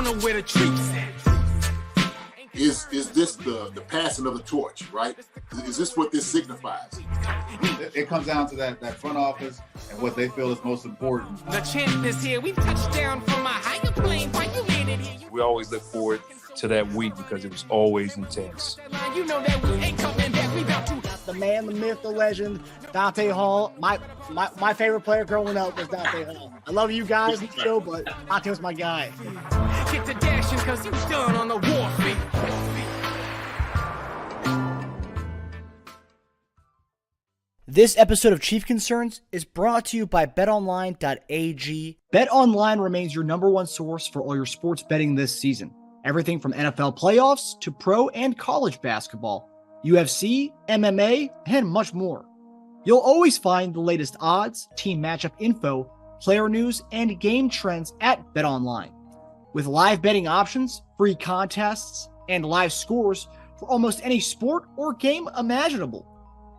know where the treats at. Is this the passing of the torch, right? Is this what this signifies? It comes down to that front office and what they feel is most important. The champ is here. We touched down from a higher plane. Why you landed here? We always look forward to that week because it was always intense. You know that we ain't coming back. We about to. The man, the myth, the legend, Dante Hall. My favorite player growing up was Dante Hall. I love you guys in the show, but Dante was my guy. Get to dashing because you done on the warfare. This episode of Chief Concerns is brought to you by betonline.ag. BetOnline remains your number one source for all your sports betting this season. Everything from NFL playoffs to pro and college basketball, UFC, MMA, and much more. You'll always find the latest odds, team matchup info, player news, and game trends at BetOnline. With live betting options, free contests, and live scores for almost any sport or game imaginable.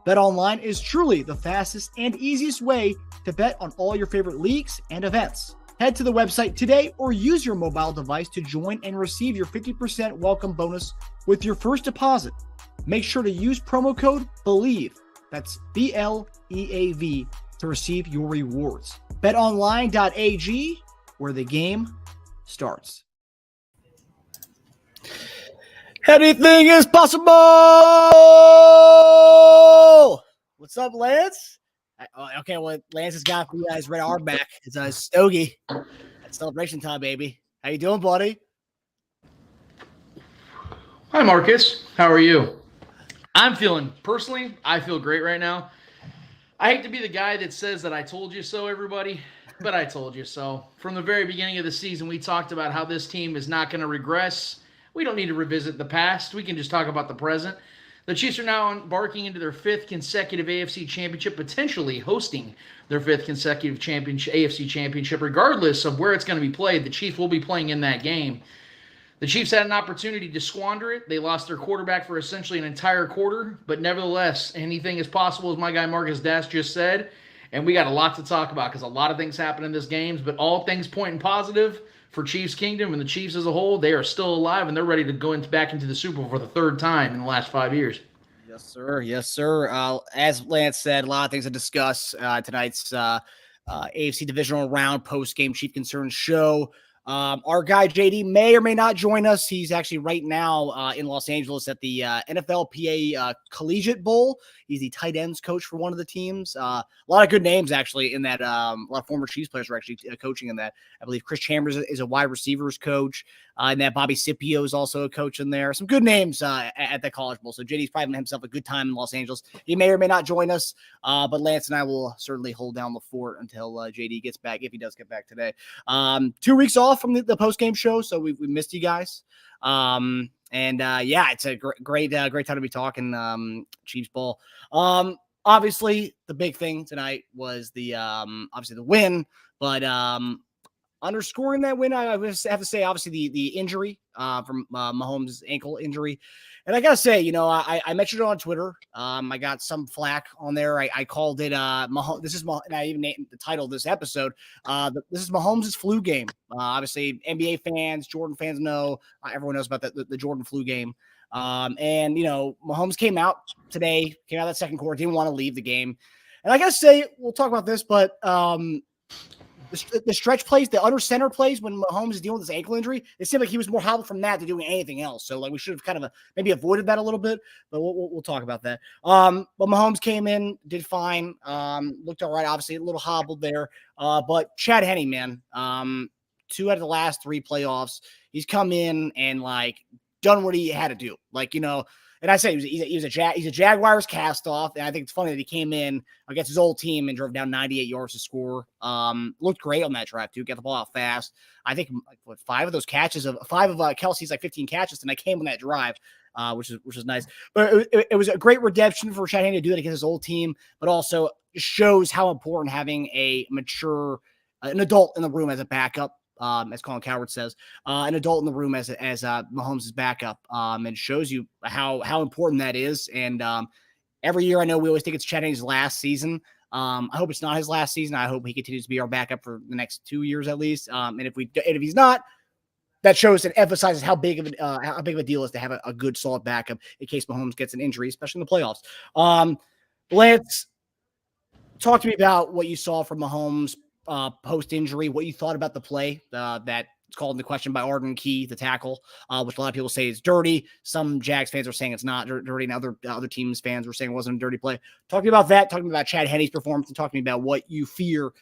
BetOnline is truly the fastest and easiest way to bet on all your favorite leagues and events. Head to the website today or use your mobile device to join and receive your 50% welcome bonus with your first deposit. Make sure to use promo code BELIEVE, that's BLEAV, to receive your rewards. BetOnline.ag, where the game starts. Anything is possible! What's up, Lance? Okay, well, Lance has got for you guys red arm back. It's a stogie. It's celebration time, baby. How you doing, buddy? Hi, Marcus. How are you? I feel great right now. I hate to be the guy that says that I told you so, everybody, but I told you so. From the very beginning of the season, we talked about how this team is not going to regress. We don't need to revisit the past. We can just talk about the present. The Chiefs are now embarking into their fifth consecutive AFC championship, potentially hosting their fifth consecutive AFC championship. Regardless of where it's going to be played, the Chiefs will be playing in that game. The Chiefs had an opportunity to squander it. They lost their quarterback for essentially an entire quarter, but nevertheless, anything is possible, as my guy Marcus Dash just said, and we got a lot to talk about because a lot of things happen in this game, but all things pointing positive for Chiefs Kingdom and the Chiefs as a whole. They are still alive, and they're ready to go back into the Super Bowl for the third time in the last 5 years. Yes, sir. Yes, sir. As Lance said, a lot of things to discuss tonight's AFC Divisional Round post-game Chief Concerns show. Our guy JD may or may not join us. He's actually right now in Los Angeles at the NFLPA Collegiate Bowl. He's the tight ends coach for one of the teams. A lot of good names actually in that. A lot of former Chiefs players are actually coaching in that. I believe Chris Chambers is a wide receivers coach. And that Bobby Scipio is also a coach in there. Some good names at the College Bowl. So JD's probably having himself a good time in Los Angeles. He may or may not join us, but Lance and I will certainly hold down the fort until JD gets back, if he does get back today. 2 weeks off from the post-game show, so we missed you guys. Yeah, it's a great time to be talking Chiefs ball. Obviously, the big thing tonight was the obviously the win, but underscoring that win, I have to say, obviously the injury from Mahomes' ankle injury. And I got to say, I mentioned it on Twitter. I got some flack on there. I called it Mahomes. And I even named the title of this episode. This is Mahomes' flu game. Obviously, NBA fans, Jordan fans know. Everyone knows about the Jordan flu game. And, Mahomes came out that second quarter, didn't want to leave the game. And I got to say, we'll talk about this, but the stretch plays, the under center plays when Mahomes is dealing with his ankle injury, it seemed like he was more hobbled from that to doing anything else. So we should have kind of maybe avoided that a little bit, but we'll talk about that. But Mahomes came in, did fine, looked all right. Obviously a little hobbled there. But Chad Henne, man, 2 out of the last 3 playoffs, he's come in and done what he had to do. And I say he's a Jaguars cast off, and I think it's funny that he came in against his old team and drove down 98 yards to score. Looked great on that drive too. Got the ball out fast. I think 5 of Kelce's 15 catches, and I came on that drive, which is nice. But it was a great redemption for Chad Henne to do it against his old team, but also shows how important having an adult in the room as a backup. As Colin Coward says, an adult in the room as Mahomes' backup, and shows you how important that is. And every year, I know we always think it's Chad Henne's last season. I hope it's not his last season. I hope he continues to be our backup for the next 2 years at least. And if he's not, that shows and emphasizes how big of a deal it is to have a good solid backup in case Mahomes gets an injury, especially in the playoffs. Lance, talk to me about what you saw from Mahomes post injury, what you thought about the play that it's called into question by Arden Key, the tackle, which a lot of people say is dirty. Some Jags fans are saying it's not dirty, and other teams fans were saying it wasn't a dirty play. Talk to me about that. Talk to me about Chad Henne's performance, and talk to me about what you fear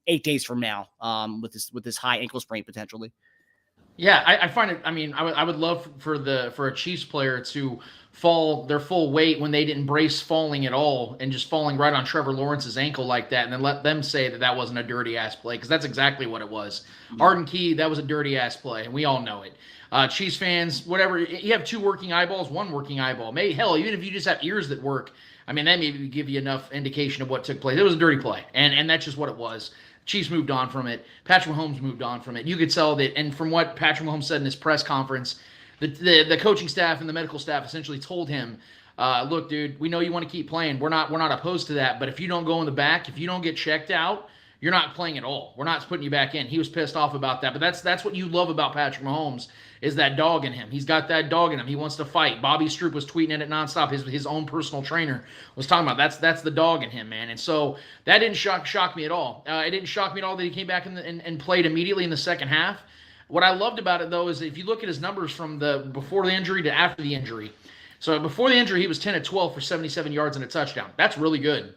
8 days from now with this high ankle sprain potentially. Yeah, I find it. I mean, I would love for a Chiefs player to fall their full weight when they didn't brace falling at all and just falling right on Trevor Lawrence's ankle like that, and then let them say that wasn't a dirty ass play, because that's exactly what it was. Arden Key, that was a dirty ass play, and we all know it. Chiefs fans, whatever, you have 2 working eyeballs, 1 working eyeball. Maybe hell, even if you just have ears that work, I mean, that maybe give you enough indication of what took place. It was a dirty play, and that's just what it was. Chiefs moved on from it. Patrick Mahomes moved on from it. You could tell that, and from what Patrick Mahomes said in his press conference, the coaching staff and the medical staff essentially told him, look, dude, we know you want to keep playing. We're not opposed to that, but if you don't go in the back, if you don't get checked out, you're not playing at all. We're not putting you back in. He was pissed off about that, but that's what you love about Patrick Mahomes, is that dog in him. He's got that dog in him. He wants to fight. Bobby Stroop was tweeting it nonstop. His own personal trainer was talking about that's the dog in him, man. And so that didn't shock me at all. It didn't shock me at all that he came back and played immediately in the second half. What I loved about it, though, is if you look at his numbers from before the injury to after the injury. So before the injury, he was 10 of 12 for 77 yards and a touchdown. That's really good.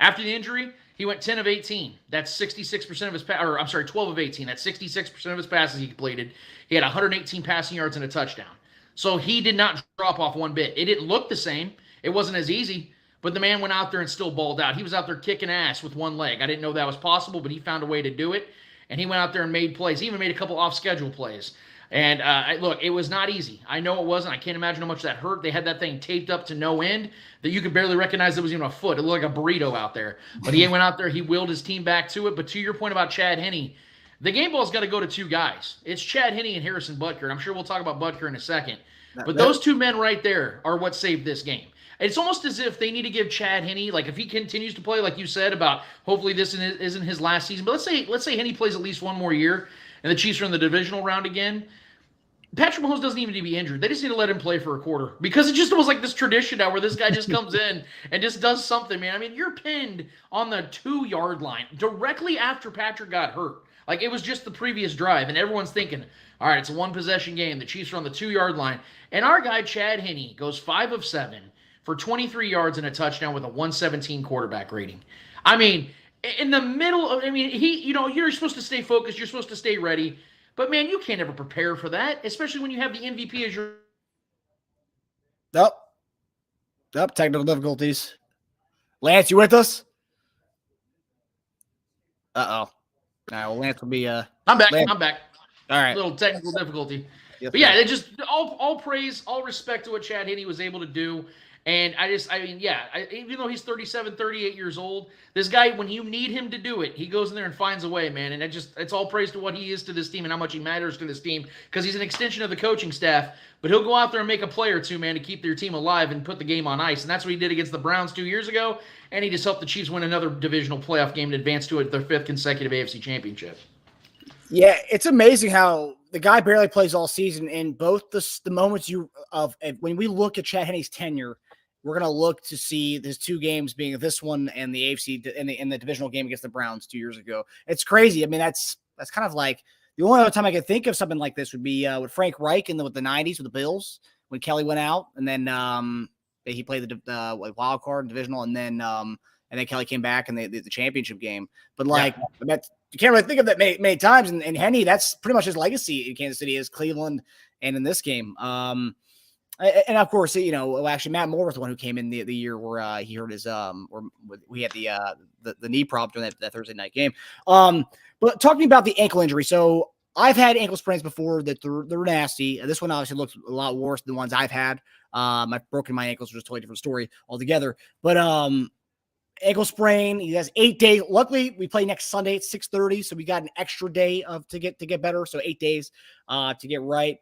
After the injury, he went 10 of 18. That's 66% of his 12 of 18. That's 66% of his passes he completed. He had 118 passing yards and a touchdown. So he did not drop off one bit. It didn't look the same. It wasn't as easy, but the man went out there and still balled out. He was out there kicking ass with one leg. I didn't know that was possible, but he found a way to do it, and he went out there and made plays. He even made a couple off-schedule plays. And look, it was not easy. I know it wasn't. I can't imagine how much that hurt. They had that thing taped up to no end that you could barely recognize it was even a foot. It looked like a burrito out there. But he went out there. He willed his team back to it. But to your point about Chad Henne, the game ball's got to go to 2 guys. It's Chad Henne and Harrison Butker. And I'm sure we'll talk about Butker in a second. But those 2 men right there are what saved this game. It's almost as if they need to give Chad Henne, like if he continues to play, like you said, about hopefully this isn't his last season. But let's say Henne plays at least one more year and the Chiefs are in the divisional round again. Patrick Mahomes doesn't even need to be injured. They just need to let him play for a quarter, because it just was like this tradition now where this guy just comes in and just does something, man. I mean, you're pinned on the 2-yard line directly after Patrick got hurt. Like, it was just the previous drive, and everyone's thinking, all right, it's a 1-possession game. The Chiefs are on the 2-yard line. And our guy, Chad Henne, goes 5 of 7 for 23 yards and a touchdown with a 117 quarterback rating. I mean, in the middle of, you're supposed to stay focused. You're supposed to stay ready. But, man, you can't ever prepare for that, especially when you have the MVP as your... Nope. Technical difficulties. Lance, you with us? Uh-oh. All right, well, Lance will be... I'm back. Lance. I'm back. All right. A little technical difficulty. Yes, but, yeah, it just all praise, all respect to what Chad Henne was able to do. And even though he's 37, 38 years old, this guy, when you need him to do it, he goes in there and finds a way, man. And it's all praise to what he is to this team and how much he matters to this team, because he's an extension of the coaching staff. But he'll go out there and make a play or two, man, to keep their team alive and put the game on ice. And that's what he did against the Browns 2 years ago. And he just helped the Chiefs win another divisional playoff game and advance to their 5th consecutive AFC championship. Yeah, it's amazing how the guy barely plays all season. In both the moments when we look at Chad Henne's tenure, we're going to look to see his 2 games being this one and the AFC in the divisional game against the Browns 2 years ago. It's crazy. I mean, that's kind of like the only other time I could think of something like this would be with Frank Reich with the 90s with the Bills when Kelly went out, and then he played the wild card divisional, and then Kelly came back and the championship game. But you can't really think of that many times. And Henne, that's pretty much his legacy in Kansas City, is Cleveland and in this game. And of course, actually Matt Moore was the one who came in the year where he hurt his we had the knee problem during that Thursday night game. But talking about the ankle injury, so I've had ankle sprains before that they're nasty. This one obviously looks a lot worse than the ones I've had. I've broken my ankles, which is a totally different story altogether. But ankle sprain, he has 8 days. Luckily, we play next Sunday at 6:30, so we got an extra day to get better. So 8 days to get right.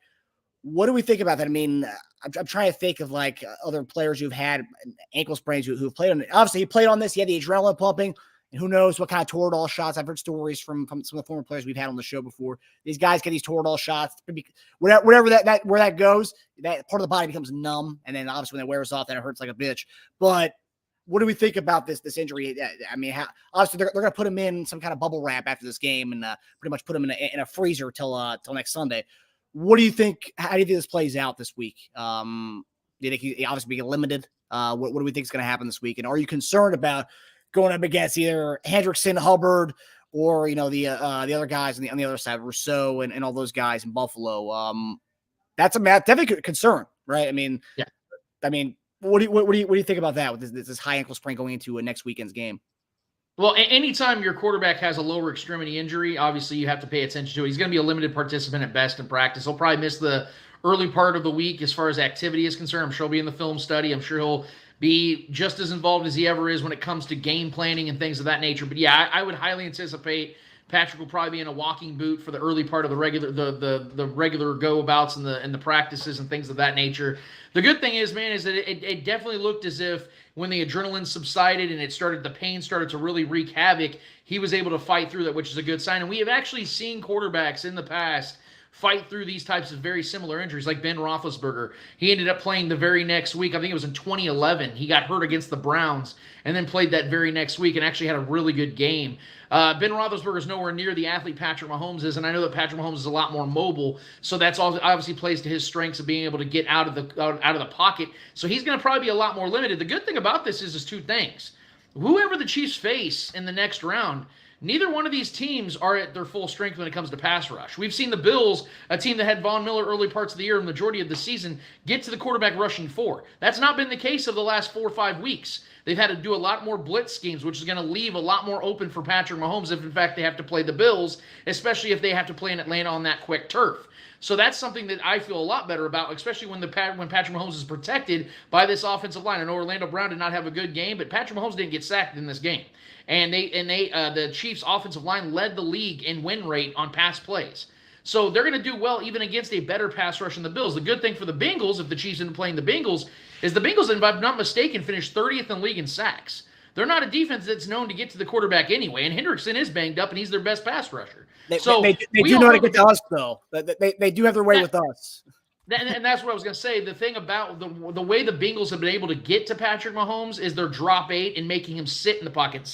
What do we think about that? I mean, I'm trying to think of like other players who've had ankle sprains who've played on it. Obviously, he played on this. He had the adrenaline pumping, And who knows what kind of Toradol shots. I've heard stories from some of the former players we've had on the show before. These guys get these Toradol shots. Whatever where that goes, that part of the body becomes numb. And then obviously when it wears off, then it hurts like a bitch. But what do we think about this injury? I mean, obviously they're going to put him in some kind of bubble wrap after this game and pretty much put him in a freezer till next Sunday. What do you think? How do you think this plays out this week? Do you think he obviously be limited? What do we think is going to happen this week? And are you concerned about going up against either Hendrickson, Hubbard, or the other guys on the other side, Rousseau and all those guys in Buffalo? That's definitely a concern, right? I mean, yeah. I mean, what do you think about that with this high ankle sprain going into a next weekend's game? Well, anytime your quarterback has a lower extremity injury, obviously you have to pay attention to it. He's going to be a limited participant at best in practice. He'll probably miss the early part of the week as far as activity is concerned. I'm sure he'll be in the film study. I'm sure he'll be just as involved as he ever is when it comes to game planning and things of that nature. But yeah, I would highly anticipate Patrick will probably be in a walking boot for the early part of the regular go-abouts and the practices and things of that nature. The good thing is, man, is that it definitely looked as if when the adrenaline subsided and the pain started to really wreak havoc, he was able to fight through that, which is a good sign. And we have actually seen quarterbacks in the past fight through these types of very similar injuries, like Ben Roethlisberger. He ended up playing the very next week. I think it was in 2011. He got hurt against the Browns and then played that very next week and actually had a really good game. Ben Roethlisberger is nowhere near the athlete Patrick Mahomes is, and I know that Patrick Mahomes is a lot more mobile, so that's obviously plays to his strengths of being able to get out of the pocket. So he's going to probably be a lot more limited. The good thing about this is two things. Whoever the Chiefs face in the next round, neither one of these teams are at their full strength when it comes to pass rush. We've seen the Bills, a team that had Von Miller early parts of the year and the majority of the season, get to the quarterback rushing 4. That's not been the case of the last 4 or 5 weeks. They've had to do a lot more blitz schemes, which is going to leave a lot more open for Patrick Mahomes if, in fact, they have to play the Bills, especially if they have to play in Atlanta on that quick turf. So that's something that I feel a lot better about, especially when Patrick Mahomes is protected by this offensive line. I know Orlando Brown did not have a good game, but Patrick Mahomes didn't get sacked in this game. And the Chiefs' offensive line led the league in win rate on pass plays. So they're going to do well even against a better pass rush than the Bills. The good thing for the Bengals, if the Chiefs end up playing the Bengals, is the Bengals, if I'm not mistaken, finished 30th in league in sacks. They're not a defense that's known to get to the quarterback anyway, and Hendrickson is banged up, and he's their best pass rusher. They do know how to get to us, though. They do have their way with us. And that's what I was going to say. The thing about the way the Bengals have been able to get to Patrick Mahomes is their drop 8 and making him sit in the pocket.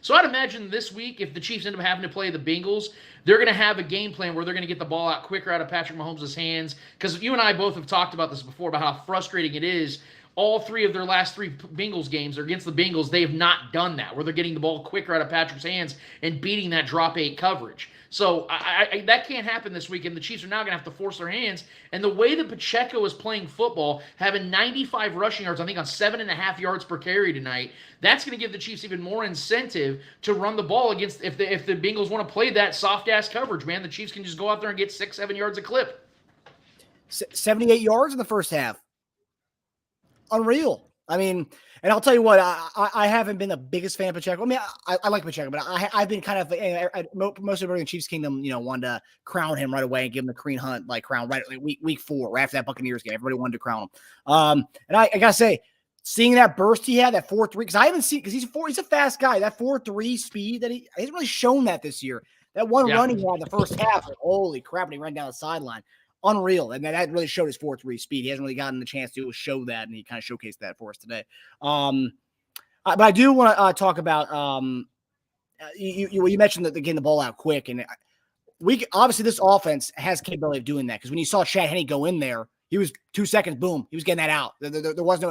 So I'd imagine this week, if the Chiefs end up having to play the Bengals, they're going to have a game plan where they're going to get the ball out quicker out of Patrick Mahomes' hands. Because you and I both have talked about this before, about how frustrating it is. All 3 of their last 3 Bengals games are against the Bengals. They have not done that, where they're getting the ball quicker out of Patrick's hands and beating that drop 8 coverage. So that can't happen this week, and the Chiefs are now going to have to force their hands. And the way that Pacheco is playing football, having 95 rushing yards, I think on 7.5 yards per carry tonight, that's going to give the Chiefs even more incentive to run the ball against if the Bengals want to play that soft-ass coverage, man. The Chiefs can just go out there and get 6-7 yards a clip. 78 yards in the first half. Unreal. I mean, and I'll tell you what, I haven't been the biggest fan of Pacheco. I mean, I like Pacheco, but I've been kind of most of everybody in Chiefs Kingdom, wanted to crown him right away and give him the Kareem Hunt crown right week 4, right after that Buccaneers game. Everybody wanted to crown him. And I gotta say, seeing that burst he had, that 4.3, because I haven't seen, because he's a fast guy. That 4.3 speed that he hasn't really shown that this year. That one run he had in the first half, holy crap, and he ran down the sideline. Unreal. And that really showed his 4.3 speed. He hasn't really gotten the chance to show that, and he kind of showcased that for us today. But I do want to talk about you mentioned that they're getting the ball out quick, and obviously this offense has capability of doing that, because when you saw Chad Henne go in there, he was 2 seconds, boom, he was getting that out. There was no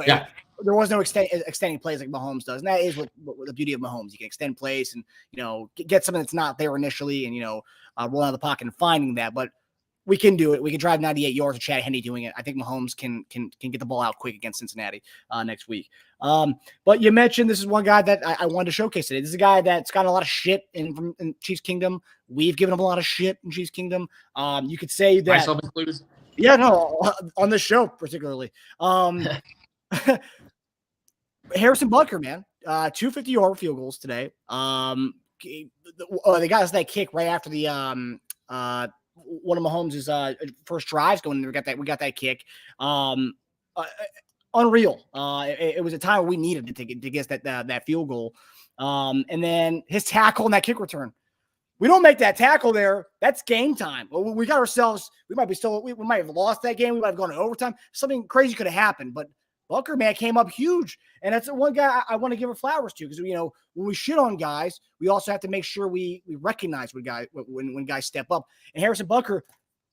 extending plays like Mahomes does, and that is what the beauty of Mahomes. You can extend plays and get something that's not there initially, and roll out of the pocket and finding that, but. We can do it. We can drive 98 yards with Chad Henne doing it. I think Mahomes can get the ball out quick against Cincinnati next week. But you mentioned this is one guy that I wanted to showcase today. This is a guy that's gotten a lot of shit in Chiefs Kingdom. We've given him a lot of shit in Chiefs Kingdom. You could say that. Myself included. Yeah, no, on this show particularly. Harrison Butker, man, 2 50-yard field goals today. They got us that kick right after the one of Mahomes' first drives going. We got that kick. Unreal. It was a time where we needed to get that field goal. And then his tackle and that kick return. We don't make that tackle there. That's game time. We got ourselves. We might have lost that game. We might have gone to overtime. Something crazy could have happened. But Butker, man, came up huge, and that's the one guy I want to give her flowers to, because when we shit on guys, we also have to make sure we recognize when guys step up. And Harrison Butker,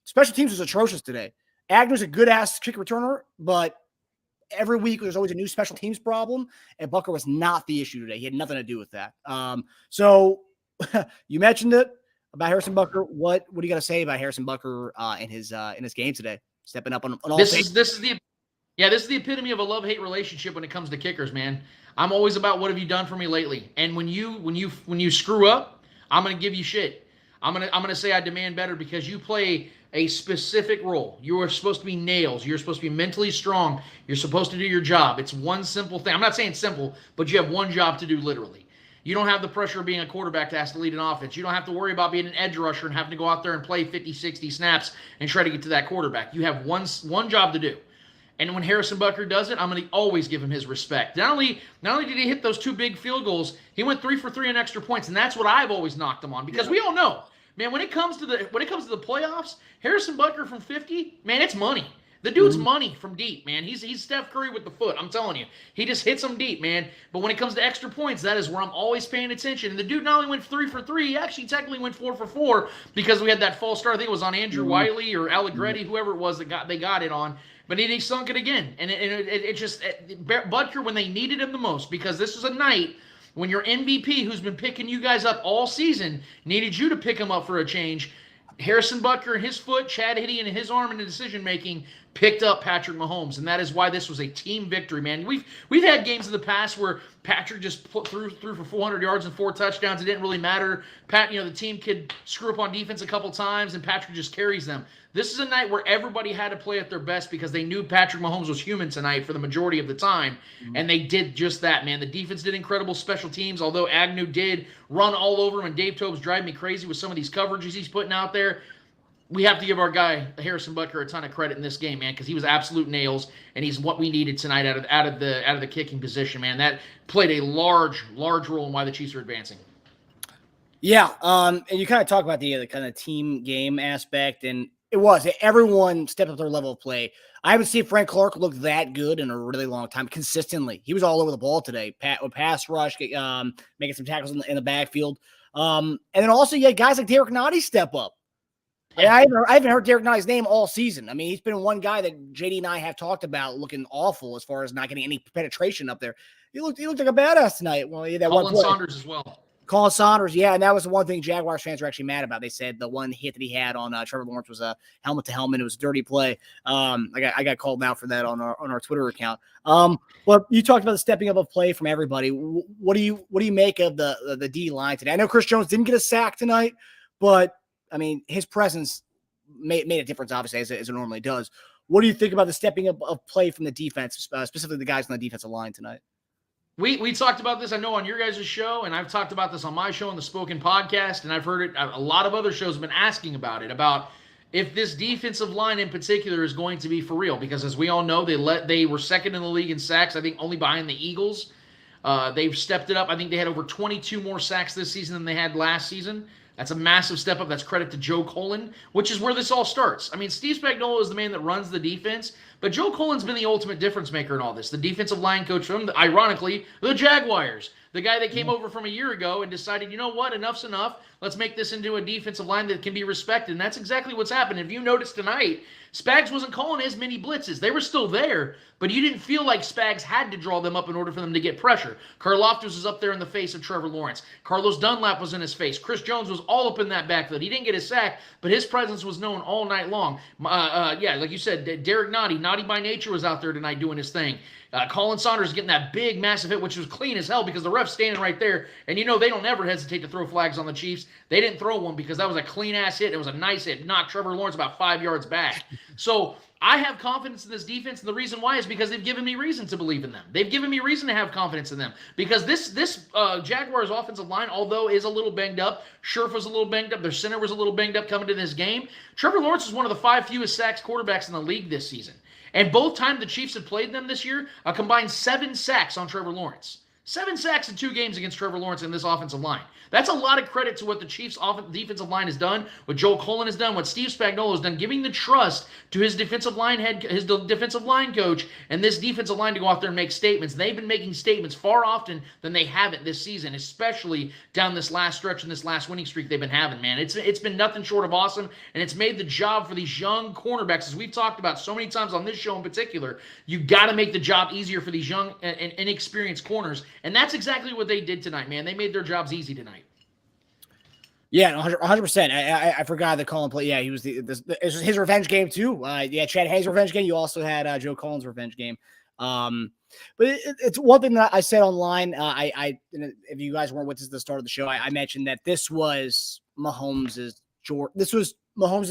special teams was atrocious today. Agnew's a good ass kick returner, but every week there's always a new special teams problem, and Butker was not the issue today. He had nothing to do with that. So. You mentioned it about Harrison Butker. What do you got to say about Harrison Butker in his game today? Stepping up on all. This is the epitome of a love-hate relationship when it comes to kickers, man. I'm always about what have you done for me lately, and when you screw up, I'm gonna give you shit. I'm gonna say I demand better because you play a specific role. You are supposed to be nails. You're supposed to be mentally strong. You're supposed to do your job. It's one simple thing. I'm not saying simple, but you have one job to do literally. You don't have the pressure of being a quarterback that has to lead an offense. You don't have to worry about being an edge rusher and having to go out there and play 50, 60 snaps and try to get to that quarterback. You have one job to do. And when Harrison Butker does it, I'm going to always give him his respect. Not only did he hit those 2 big field goals, he went 3 for 3 on extra points, and that's what I've always knocked him on, because we all know, man, when it comes to the playoffs, Harrison Butker from 50, man, it's money. The dude's money from deep, man. He's Steph Curry with the foot. I'm telling you. He just hits them deep, man. But when it comes to extra points, that is where I'm always paying attention. And the dude not only went 3 for 3, he actually technically went 4 for 4 because we had that false start. I think it was on Andrew Wiley or Allegretti, whoever it was that they got it on. But he sunk it again. And it just Butker, when they needed him the most, because this was a night when your MVP, who's been picking you guys up all season, needed you to pick him up for a change. Harrison Butker and his foot, Chad Henne and his arm in the decision-making picked up Patrick Mahomes, and that is why this was a team victory, man. We've had games in the past where Patrick just threw for 400 yards and 4 touchdowns. It didn't really matter. The team could screw up on defense a couple times, and Patrick just carries them. This is a night where everybody had to play at their best because they knew Patrick Mahomes was human tonight for the majority of the time, and they did just that, man. The defense did incredible special teams, although Agnew did run all over him, and Dave Tobe's driving me crazy with some of these coverages he's putting out there. We have to give our guy Harrison Butker a ton of credit in this game, man, because he was absolute nails, and he's what we needed tonight out of the kicking position, man. That played a large role in why the Chiefs are advancing. Yeah, and you kind of talk about the kind of team game aspect, and everyone stepped up their level of play. I haven't seen Frank Clark look that good in a really long time. Consistently, he was all over the ball today. Pass rush, making some tackles in the backfield, and then also you had guys like Derek Nottie step up. I haven't heard Derek Notty's name all season. I mean, he's been one guy that JD and I have talked about looking awful as far as not getting any penetration up there. He looked like a badass tonight. Well, that Colin Saunders as well. Colin Saunders, yeah, and that was the one thing Jaguars fans were actually mad about. They said the one hit that he had on Trevor Lawrence was a helmet to helmet. It was a dirty play. I got called out for that on our Twitter account. But you talked about the stepping up of play from everybody. What do you make of the D line today? I know Chris Jones didn't get a sack tonight, but I mean, his presence made a difference, obviously, as it normally does. What do you think about the stepping up of play from the defense, specifically the guys on the defensive line tonight? We talked about this, I know, on your guys' show, and I've talked about this on my show on the Spoken Podcast, and I've heard it. A lot of other shows have been asking about it, about if this defensive line in particular is going to be for real, because as we all know, they were second in the league in sacks, I think only behind the Eagles. They've stepped it up. I think they had over 22 more sacks this season than they had last season. That's a massive step up. That's credit to Joe Cullen, which is where this all starts. I mean, Steve Spagnuolo is the man that runs the defense, but Joe Cullen's been the ultimate difference maker in all this. The defensive line coach from, ironically, the Jaguars. The guy that came over from a year ago and decided, you know what, enough's enough. Let's make this into a defensive line that can be respected. And that's exactly what's happened. If you notice tonight, Spags wasn't calling as many blitzes. They were still there, but you didn't feel like Spags had to draw them up in order for them to get pressure. Karlaftis was up there in the face of Trevor Lawrence. Carlos Dunlap was in his face. Chris Jones was all up in that backfield. He didn't get a sack, but his presence was known all night long. Like you said, Derek Nottie by nature was out there tonight doing his thing. Colin Saunders getting that big, massive hit, which was clean as hell because the ref's standing right there. And you know they don't ever hesitate to throw flags on the Chiefs. They didn't throw one because that was a clean-ass hit. It was a nice hit. Knocked Trevor Lawrence about 5 yards back. So I have confidence in this defense, and the reason why is because they've given me reason to believe in them. They've given me reason to have confidence in them. Because this Jaguars offensive line, although is a little banged up, Scherf was a little banged up, their center was a little banged up coming to this game, Trevor Lawrence is one of the 5 fewest sacks quarterbacks in the league this season. And both times the Chiefs have played them this year, a combined 7 sacks on Trevor Lawrence. 7 sacks in 2 games against Trevor Lawrence and this offensive line. That's a lot of credit to what the Chiefs' defensive line has done, what Joel Cullen has done, what Steve Spagnuolo has done, giving the trust to his defensive line coach, and this defensive line to go out there and make statements. They've been making statements far often than they haven't this season, especially down this last stretch and this last winning streak they've been having, man. It's been nothing short of awesome, and it's made the job for these young cornerbacks, as we've talked about so many times on this show in particular. You got to make the job easier for these young and inexperienced corners, and that's exactly what they did tonight, man. They made their jobs easy tonight. Yeah, 100%. I forgot that Cullen played. Yeah, he was it was his revenge game too. Yeah, Chad Henne's revenge game. You also had Joe Cullen's revenge game. But it's one thing that I said online. If you guys weren't with us at the start of the show, I mentioned that this was Mahomes'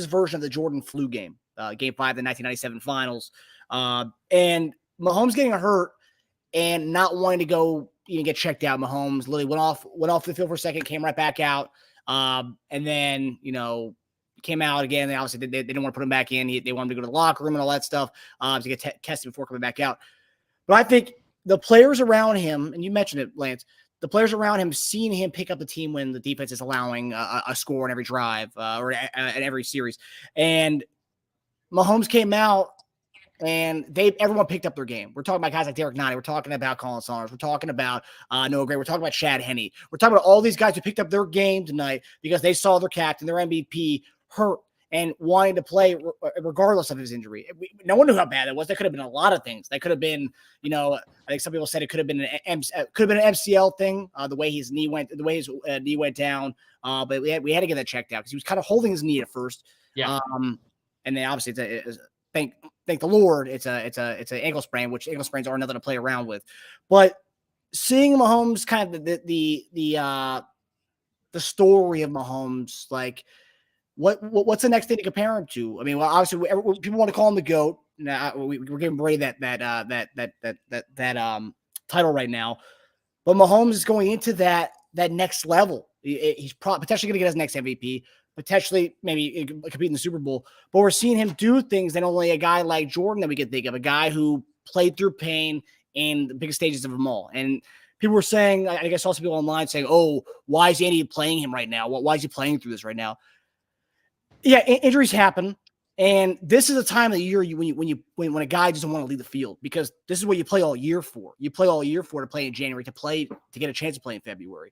version of the Jordan flu game, Game 5 of the 1997 Finals, and Mahomes getting hurt and not wanting to go get checked out. Mahomes literally went off the field for a second, came right back out. And then, came out again. They obviously they didn't want to put him back in. They wanted him to go to the locker room and all that stuff to get tested before coming back out. But I think the players around him, and you mentioned it, Lance, the players around him seeing him pick up the team when the defense is allowing a score in every drive or in every series. And Mahomes came out and everyone picked up their game. We're talking about guys like Derek Nottie. We're talking about Colin Saunders. We're talking about Noah Gray. We're talking about Chad Henne. We're talking about all these guys who picked up their game tonight because they saw their captain, their MVP, hurt and wanting to play regardless of his injury. No one knew how bad it was. That could have been a lot of things. That could have been, I think some people said it could have been an MCL thing. The way his knee went down. But we had to get that checked out because he was kind of holding his knee at first. Yeah. And then obviously thank the Lord, it's an ankle sprain, which ankle sprains are nothing to play around with. But seeing Mahomes, kind of the story of Mahomes, like what's the next thing to compare him to? I mean, well, obviously people want to call him the GOAT. Now we're giving Brady that title right now, but Mahomes is going into that next level. He's potentially going to get his next MVP. Potentially, maybe compete in the Super Bowl, but we're seeing him do things that only a guy like Jordan that we could think of, a guy who played through pain in the biggest stages of them all. And people were saying, I guess also people online saying, "Oh, why is Andy playing him right now? Why is he playing through this right now?" Yeah, injuries happen, and this is a time of the year when a guy doesn't want to leave the field, because this is what you play all year for. You play all year for to play in January, to get a chance to play in February.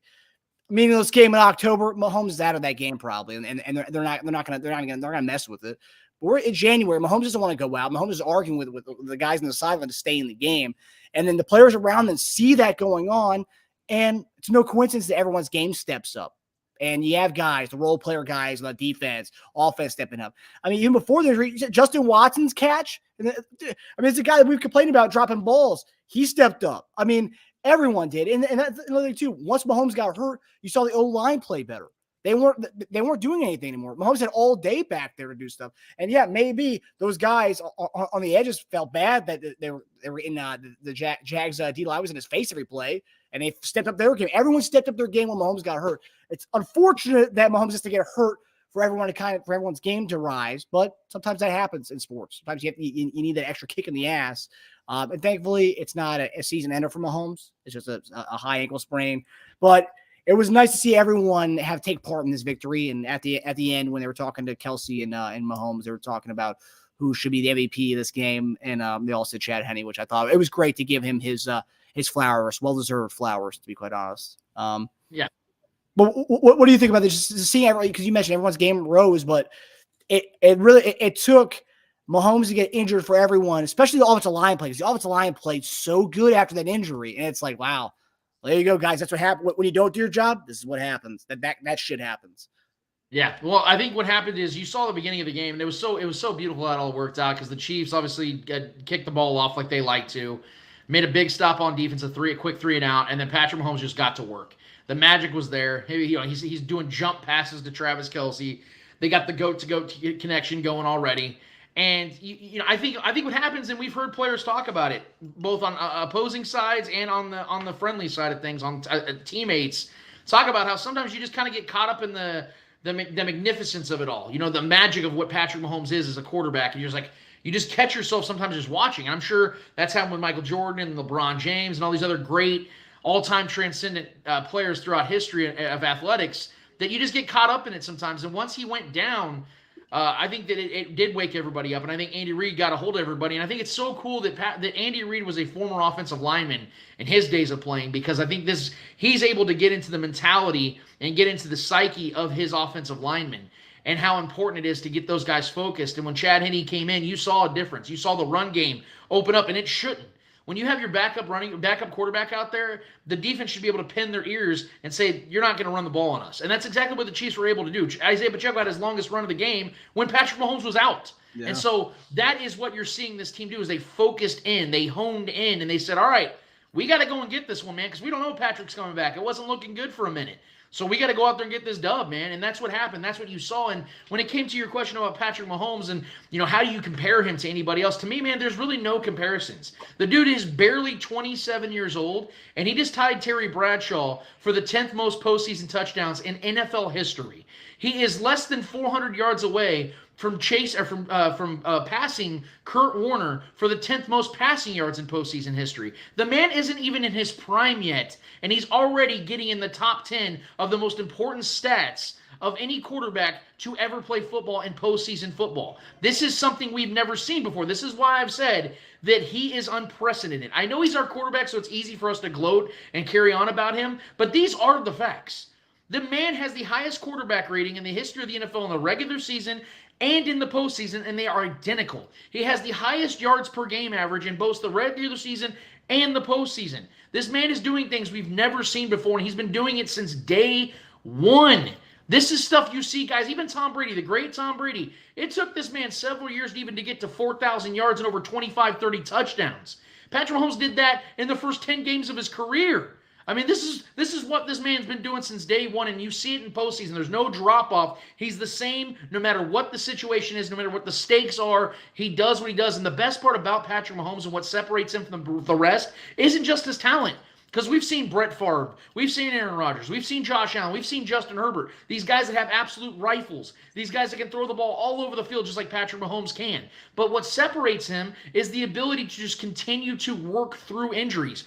Meaningless game in October, Mahomes is out of that game probably, and they're not gonna mess with it. But we're in January. Mahomes doesn't want to go out. Mahomes is arguing with the guys on the sideline to stay in the game, and then the players around them see that going on, and it's no coincidence that everyone's game steps up. And you have guys, the role player guys on the defense, offense stepping up. I mean, even before the injury, Justin Watson's catch. It's a guy that we've complained about dropping balls. He stepped up. I mean, everyone did. And that's another thing too. Once Mahomes got hurt, you saw the O-line play better. They weren't doing anything anymore. Mahomes had all day back there to do stuff. And yeah, maybe those guys on the edges felt bad that they were in the Jags D-line was in his face every play, and they stepped up their game. Everyone stepped up their game when Mahomes got hurt. It's unfortunate that Mahomes has to get hurt for everyone's game to rise, but sometimes that happens in sports. Sometimes you need that extra kick in the ass. And thankfully, it's not a season ender for Mahomes. It's just a high ankle sprain. But it was nice to see everyone take part in this victory. And at the end, when they were talking to Kelce and Mahomes, they were talking about who should be the MVP of this game. And they all said Chad Henne, which I thought it was great to give him his flowers, well-deserved flowers, to be quite honest. Yeah. But what do you think about this? Just seeing everybody, because you mentioned everyone's game rose, but it took Mahomes to get injured for everyone, especially the offensive line play. Because the offensive line played so good after that injury, and it's like, wow, there you go, guys. That's what happens when you don't do your job. This is what happens. That shit happens. Yeah, well, I think what happened is you saw the beginning of the game, and it was so beautiful how it all worked out, because the Chiefs obviously kicked the ball off like they like to, made a big stop on defense, a quick 3-and-out, and then Patrick Mahomes just got to work. The magic was there. He's doing jump passes to Travis Kelce. They got the goat-to-goat connection going already. And I think what happens, and we've heard players talk about it, both on opposing sides and on the friendly side of things, on teammates, talk about how sometimes you just kind of get caught up in the magnificence of it all. The magic of what Patrick Mahomes is as a quarterback, and you're just like, you just catch yourself sometimes just watching. And I'm sure that's happened with Michael Jordan and LeBron James and all these other great all-time transcendent players throughout history of athletics, that you just get caught up in it sometimes. And once he went down, I think that it did wake everybody up, and I think Andy Reid got a hold of everybody. And I think it's so cool that Andy Reid was a former offensive lineman in his days of playing, because I think he's able to get into the mentality and get into the psyche of his offensive linemen and how important it is to get those guys focused. And when Chad Henne came in, you saw a difference. You saw the run game open up, and it shouldn't. When you have your backup quarterback out there, the defense should be able to pin their ears and say, you're not going to run the ball on us. And that's exactly what the Chiefs were able to do. Isiah Pacheco had his longest run of the game when Patrick Mahomes was out. Yeah. And so that is what you're seeing this team do, is they focused in, they honed in, and they said, all right, we got to go and get this one, man, because we don't know Patrick's coming back. It wasn't looking good for a minute. So we got to go out there and get this dub, man. And that's what happened. That's what you saw. And when it came to your question about Patrick Mahomes and, how do you compare him to anybody else? To me, man, there's really no comparisons. The dude is barely 27 years old, and he just tied Terry Bradshaw for the 10th most postseason touchdowns in NFL history. He is less than 400 yards away from passing Kurt Warner for the 10th most passing yards in postseason history. The man isn't even in his prime yet, and he's already getting in the top 10 of the most important stats of any quarterback to ever play football in postseason football. This is something we've never seen before. This is why I've said that he is unprecedented. I know he's our quarterback, so it's easy for us to gloat and carry on about him, but these are the facts. The man has the highest quarterback rating in the history of the NFL in the regular season and in the postseason, and they are identical. He has the highest yards per game average in both the regular season and the postseason. This man is doing things we've never seen before, and he's been doing it since day one. This is stuff you see, guys. Even Tom Brady, the great Tom Brady, it took this man several years even to get to 4,000 yards and over 25, 30 touchdowns. Patrick Mahomes did that in the first 10 games of his career. I mean, this is what this man's been doing since day one, and you see it in postseason. There's no drop-off. He's the same no matter what the situation is, no matter what the stakes are. He does what he does, and the best part about Patrick Mahomes and what separates him from the rest isn't just his talent. Because we've seen Brett Favre, we've seen Aaron Rodgers, we've seen Josh Allen, we've seen Justin Herbert. These guys that have absolute rifles. These guys that can throw the ball all over the field just like Patrick Mahomes can. But what separates him is the ability to just continue to work through injuries.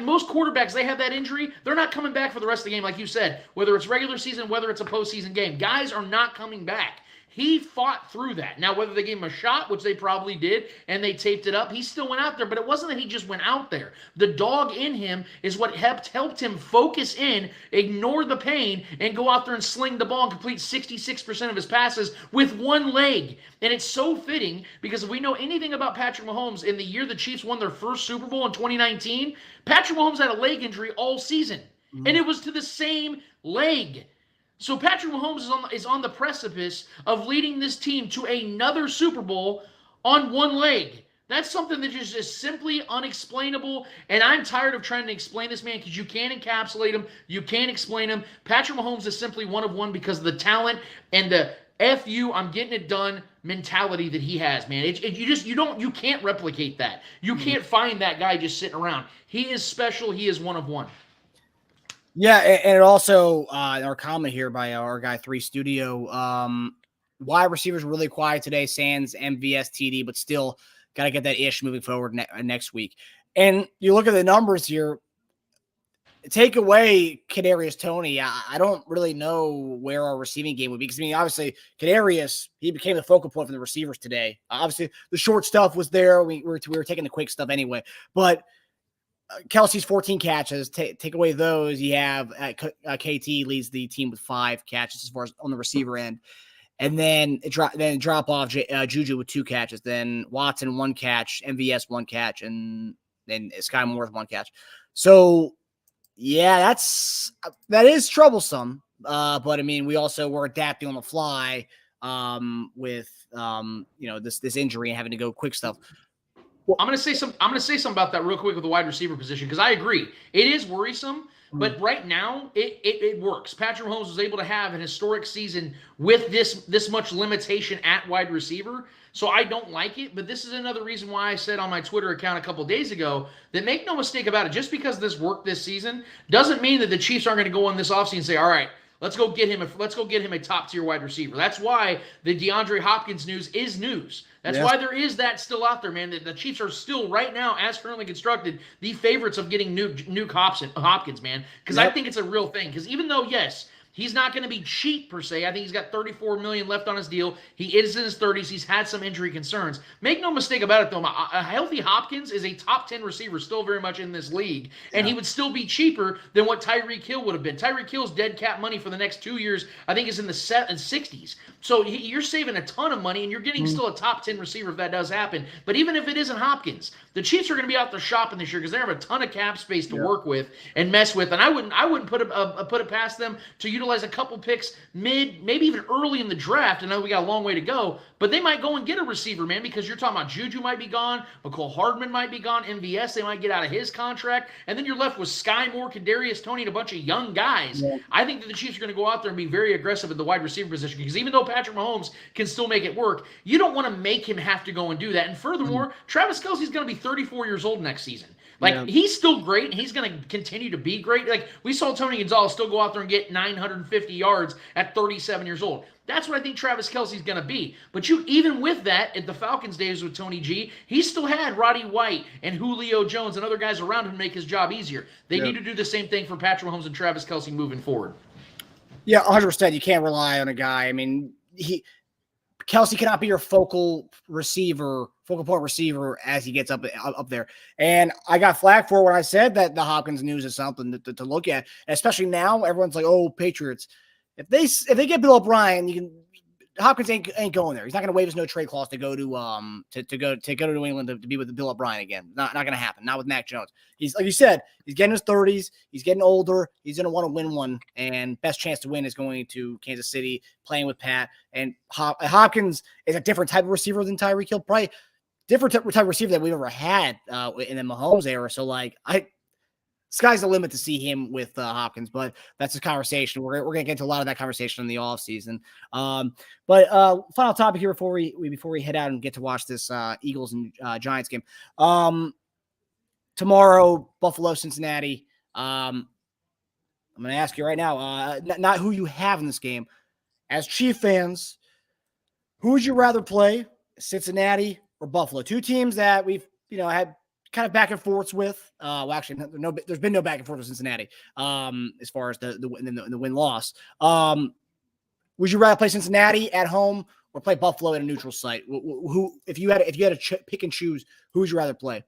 Most quarterbacks, they have that injury, they're not coming back for the rest of the game, like you said. Whether it's regular season, whether it's a postseason game. Guys are not coming back. He fought through that. Now, whether they gave him a shot, which they probably did, and they taped it up, he still went out there. But it wasn't that he just went out there. The dog in him is what helped him focus in, ignore the pain, and go out there and sling the ball and complete 66% of his passes with one leg. And it's so fitting because if we know anything about Patrick Mahomes, in the year the Chiefs won their first Super Bowl in 2019, Patrick Mahomes had a leg injury all season. And it was to the same leg. So Patrick Mahomes is on the precipice of leading this team to another Super Bowl on one leg. That's something that is just simply unexplainable, and I'm tired of trying to explain this man because you can't encapsulate him, you can't explain him. Patrick Mahomes is simply one of one because of the talent and the F you, I'm getting it done mentality that he has, man. You can't replicate that. You can't find that guy just sitting around. He is special. He is one of one. Yeah, and it also, our comment here by our guy 3 Studio, wide receivers really quiet today, sans MVS TD, but still got to get that ish moving forward next week. And you look at the numbers here, take away Kadarius Toney, I don't really know where our receiving game would be. Because, I mean, obviously, Kadarius, he became the focal point for the receivers today. Obviously, the short stuff was there. We were taking the quick stuff anyway. But Kelce's 14 catches. Take away those, you have KT leads the team with 5 catches as far as on the receiver end, and then drop off JuJu with 2 catches. Then Watson 1 catch, MVS 1 catch, and then Sky Moore with 1 catch. So yeah, that is troublesome. But I mean, we also were adapting on the fly with this injury and having to go quick stuff. I'm gonna say something about that real quick with the wide receiver position because I agree it is worrisome, but right now it works. Patrick Mahomes was able to have an historic season with this much limitation at wide receiver, so I don't like it. But this is another reason why I said on my Twitter account a couple days ago that make no mistake about it, just because this worked this season doesn't mean that the Chiefs aren't going to go in this offseason and say, all right, Let's go get him a top tier wide receiver. That's why the DeAndre Hopkins news is news. That's why there is that still out there, man. The Chiefs are still, right now, as currently constructed, the favorites of getting Nuke Hopkins, man. Because I think it's a real thing. Because even though, yes, he's not going to be cheap per se. I think he's got $34 million left on his deal. He is in his 30s. He's had some injury concerns. Make no mistake about it, though. A healthy Hopkins is a top 10 receiver still very much in this league, and he would still be cheaper than what Tyreek Hill would have been. Tyreek Hill's dead cap money for the next 2 years, I think, is in the 60s. So you're saving a ton of money, and you're getting still a top 10 receiver if that does happen. But even if it isn't Hopkins, the Chiefs are going to be out there shopping this year because they have a ton of cap space to work with and mess with. And I wouldn't put it past them to utilize a couple picks mid, maybe even early in the draft. I know we got a long way to go, but they might go and get a receiver, man, because you're talking about JuJu might be gone, McCole Hardman might be gone, MVS, they might get out of his contract, and then you're left with Sky Moore, Kadarius Toney, and a bunch of young guys. Yeah. I think that the Chiefs are going to go out there and be very aggressive at the wide receiver position because even though Patrick Mahomes can still make it work, you don't want to make him have to go and do that. And furthermore, Travis Kelce's going to be 34 years old next season. He's still great, and he's going to continue to be great. Like, we saw Tony Gonzalez still go out there and get 950 yards at 37 years old. That's what I think Travis Kelce's going to be. But even with that, at the Falcons days with Tony G, he still had Roddy White and Julio Jones and other guys around him to make his job easier. They need to do the same thing for Patrick Mahomes and Travis Kelce moving forward. Yeah, 100%. You can't rely on a guy. I mean, Kelce cannot be your focal point receiver as he gets up there. And I got flack for when I said that the Hopkins news is something to look at, especially now. Everyone's like, "Oh, Patriots." If they get Bill O'Brien, Hopkins ain't going there. He's not going to waive his no trade clause to go to New England to be with Bill O'Brien again. Not going to happen. Not with Mac Jones. He's, like you said, he's getting his 30s. He's getting older. He's going to want to win one, and best chance to win is going to Kansas City, playing with Pat. And Hopkins is a different type of receiver than Tyreek Hill, probably different type of receiver that we've ever had in the Mahomes era. So sky's the limit to see him with Hopkins, but that's a conversation. We're going to get into a lot of that conversation in the offseason. But final topic here before we head out and get to watch this Eagles and Giants game. Tomorrow, Buffalo, Cincinnati. I'm going to ask you right now, not who you have in this game. As Chief fans, who would you rather play, Cincinnati or Buffalo? Two teams that we've had kind of back and forths with. Well, actually, there's been no back and forth with Cincinnati as far as the win-loss. Would you rather play Cincinnati at home or play Buffalo at a neutral site? Who, if you had to pick and choose, who would you rather play?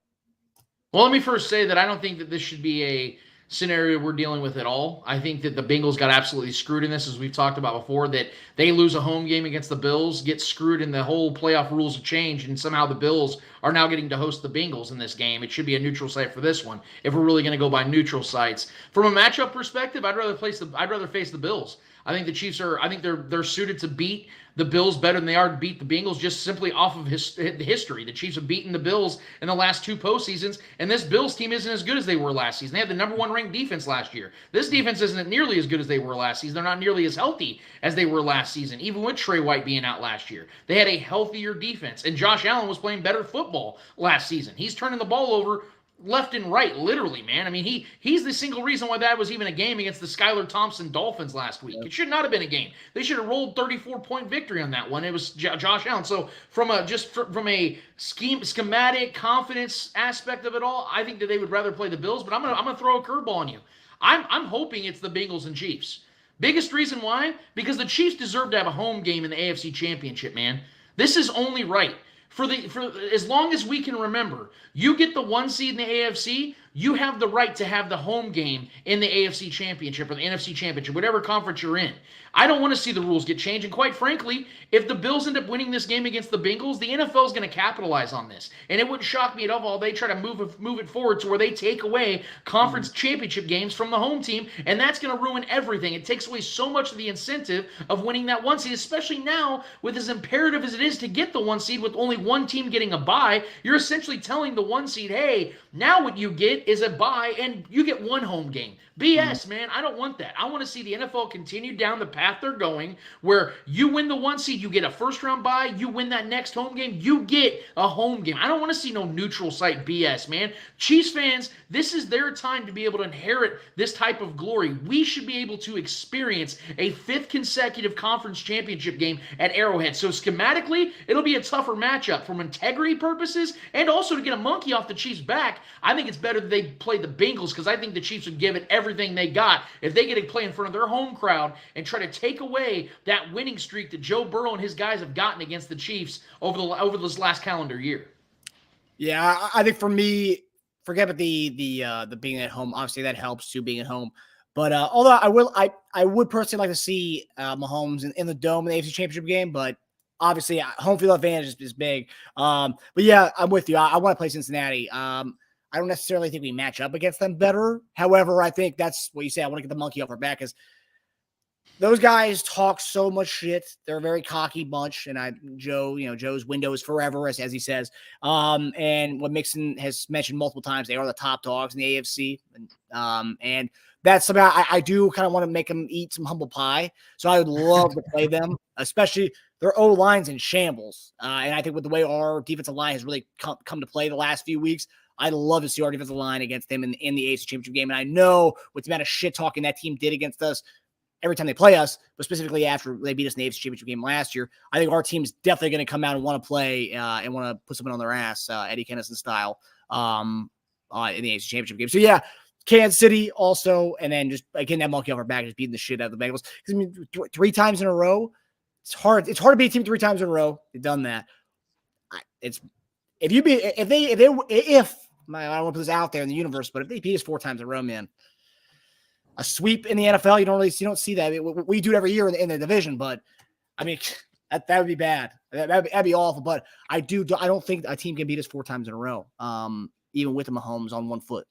Well, let me first say that I don't think that this should be a scenario we're dealing with at all. I think that the Bengals got absolutely screwed in this, as we've talked about before, that they lose a home game against the Bills, get screwed in the whole playoff rules of change, and somehow the Bills are now getting to host the Bengals in this game. It should be a neutral site for this one, if we're really going to go by neutral sites. From a matchup perspective, I'd rather face the Bills. I think the Chiefs they're suited to beat the Bills better than they are to beat the Bengals, just simply off of history. The Chiefs have beaten the Bills in the last two postseasons, and this Bills team isn't as good as they were last season. They had the number one ranked defense last year. This defense isn't nearly as good as they were last season. They're not nearly as healthy as they were last season, even with Trey White being out last year. They had a healthier defense, and Josh Allen was playing better football last season. He's turning the ball over left and right, literally, man. I mean, he's the single reason why that was even a game against the Skylar Thompson Dolphins last week. It should not have been a game. They should have rolled 34-point victory on that one. It was Josh Allen. So from a schematic confidence aspect of it all, I think that they would rather play the Bills. But I'm gonna throw a curveball on you. I'm hoping it's the Bengals and Chiefs. Biggest reason why? Because the Chiefs deserve to have a home game in the AFC Championship, man. This is only right. For as long as we can remember, you get the 1 seed in the AFC, you have the right to have the home game in the AFC Championship or the NFC Championship, whatever conference you're in. I don't want to see the rules get changed. And quite frankly, if the Bills end up winning this game against the Bengals, the NFL is going to capitalize on this. And it wouldn't shock me at all. They try to move it forward to where they take away conference championship games from the home team, and that's going to ruin everything. It takes away so much of the incentive of winning that 1 seed, especially now with as imperative as it is to get the 1 seed with only one team getting a bye. You're essentially telling the 1 seed, hey, now what you get is a bye and you get one home game. BS, man. I don't want that. I want to see the NFL continue down the path they're going, where you win the 1 seed, you get a first-round bye, you win that next home game, you get a home game. I don't want to see no neutral site BS, man. Chiefs fans, this is their time to be able to inherit this type of glory. We should be able to experience a 5th consecutive conference championship game at Arrowhead. So schematically, it'll be a tougher matchup from integrity purposes, and also to get a monkey off the Chiefs' back. I think it's better that they play the Bengals, because I think the Chiefs would give it everything they got if they get to play in front of their home crowd and try to take away that winning streak that Joe Burrow and his guys have gotten against the Chiefs over this last calendar year. Yeah, I think for me, forget about the being at home. Obviously, that helps too, being at home. But although I would personally like to see Mahomes in the Dome in the AFC Championship game, but obviously home field advantage is big. But yeah, I'm with you. I want to play Cincinnati. I don't necessarily think we match up against them better. However, I think that's what you say. I want to get the monkey off our back, because those guys talk so much shit. They're a very cocky bunch. And Joe's window is forever, as he says. And what Mixon has mentioned multiple times, they are the top dogs in the AFC. And that's about, I do kind of want to make them eat some humble pie. So I would love to play them, especially their O-line's in shambles. And I think with the way our defensive line has really come to play the last few weeks, I'd love to see our defensive line against them in the AFC Championship game. And I know with the amount of shit talking that team did against us every time they play us, but specifically after they beat us in the AFC Championship game last year, I think our team's definitely going to come out and want to play and want to put something on their ass, Eddie Kennison style, in the AFC Championship game. So yeah, Kansas City also, and then just again that monkey off our back, just beating the shit out of the Bengals. Because I mean, 3 times in a row, it's hard. It's hard to beat a team 3 times in a row. They've done that. I don't want to put this out there in the universe, but if they beat us 4 times in a row, man, a sweep in the NFL, you don't see that. We do it every year in the division, but I mean, that would be bad. That'd be awful. But I don't think a team can beat us 4 times in a row, even with the Mahomes on 1 foot.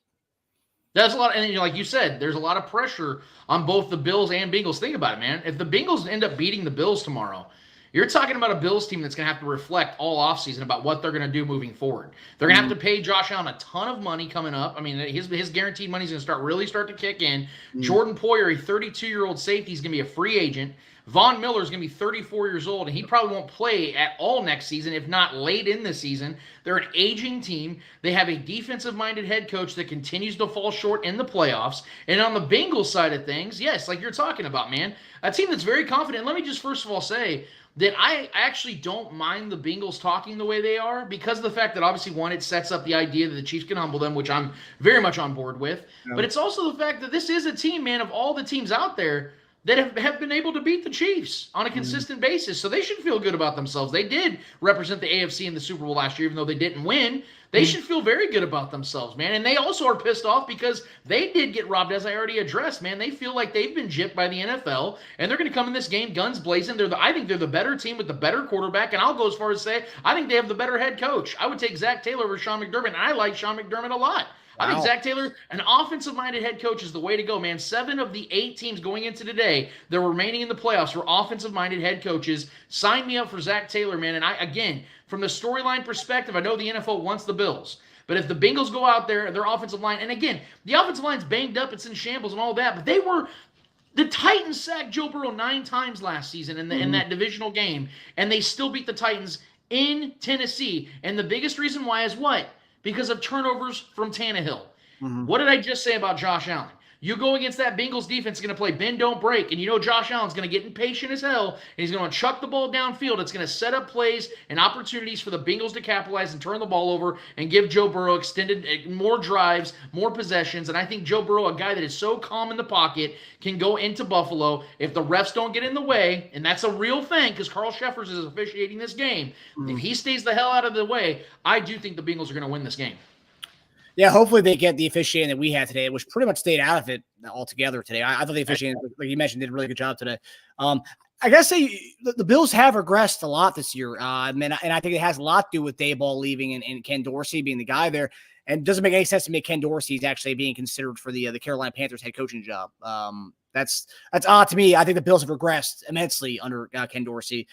That's a lot. And like you said, there's a lot of pressure on both the Bills and Bengals. Think about it, man. If the Bengals end up beating the Bills tomorrow, you're talking about a Bills team that's going to have to reflect all offseason about what they're going to do moving forward. They're going to have to pay Josh Allen a ton of money coming up. I mean, his guaranteed money is going to start to kick in. Jordan Poyer, a 32-year-old safety, is going to be a free agent. Von Miller is going to be 34 years old, and he probably won't play at all next season, if not late in the season. They're an aging team. They have a defensive-minded head coach that continues to fall short in the playoffs. And on the Bengals side of things, yes, like you're talking about, man, a team that's very confident. Let me just first of all say that I actually don't mind the Bengals talking the way they are, because of the fact that obviously, one, it sets up the idea that the Chiefs can humble them, which I'm very much on board with. Yeah. But it's also the fact that this is a team, man, of all the teams out there that have been able to beat the Chiefs on a consistent basis. So they should feel good about themselves. They did represent the AFC in the Super Bowl last year, even though they didn't win. They should feel very good about themselves, man. And they also are pissed off because they did get robbed, as I already addressed, man. They feel like they've been gypped by the NFL, and they're going to come in this game guns blazing. I think they're the better team with the better quarterback, and I'll go as far as to say I think they have the better head coach. I would take Zach Taylor over Sean McDermott, and I like Sean McDermott a lot. Wow. I think Zach Taylor, an offensive-minded head coach, is the way to go, man. 7 of the 8 teams going into today that were remaining in the playoffs were offensive-minded head coaches. Sign me up for Zach Taylor, man. And again, from the storyline perspective, I know the NFL wants the Bills. But if the Bengals go out there, their offensive line, and again, the offensive line's banged up, it's in shambles and all that, but the Titans sacked Joe Burrow 9 times last season in that divisional game, and they still beat the Titans in Tennessee. And the biggest reason why is what? Because of turnovers from Tannehill. What did I just say about Josh Allen? You go against that Bengals defense, going to play bend, don't break, and you know Josh Allen's going to get impatient as hell, and he's going to chuck the ball downfield. It's going to set up plays and opportunities for the Bengals to capitalize and turn the ball over and give Joe Burrow extended more drives, more possessions. And I think Joe Burrow, a guy that is so calm in the pocket, can go into Buffalo if the refs don't get in the way, and that's a real thing because Carl Sheffers is officiating this game. If he stays the hell out of the way, I do think the Bengals are going to win this game. Yeah, hopefully they get the officiating that we had today, which pretty much stayed out of it altogether today. I thought the officiating, like you mentioned, did a really good job today. I gotta say the Bills have regressed a lot this year, and I think it has a lot to do with Daboll leaving and Ken Dorsey being the guy there. And it doesn't make any sense to me Ken Dorsey is actually being considered for the Carolina Panthers head coaching job. That's odd to me. I think the Bills have regressed immensely under Ken Dorsey.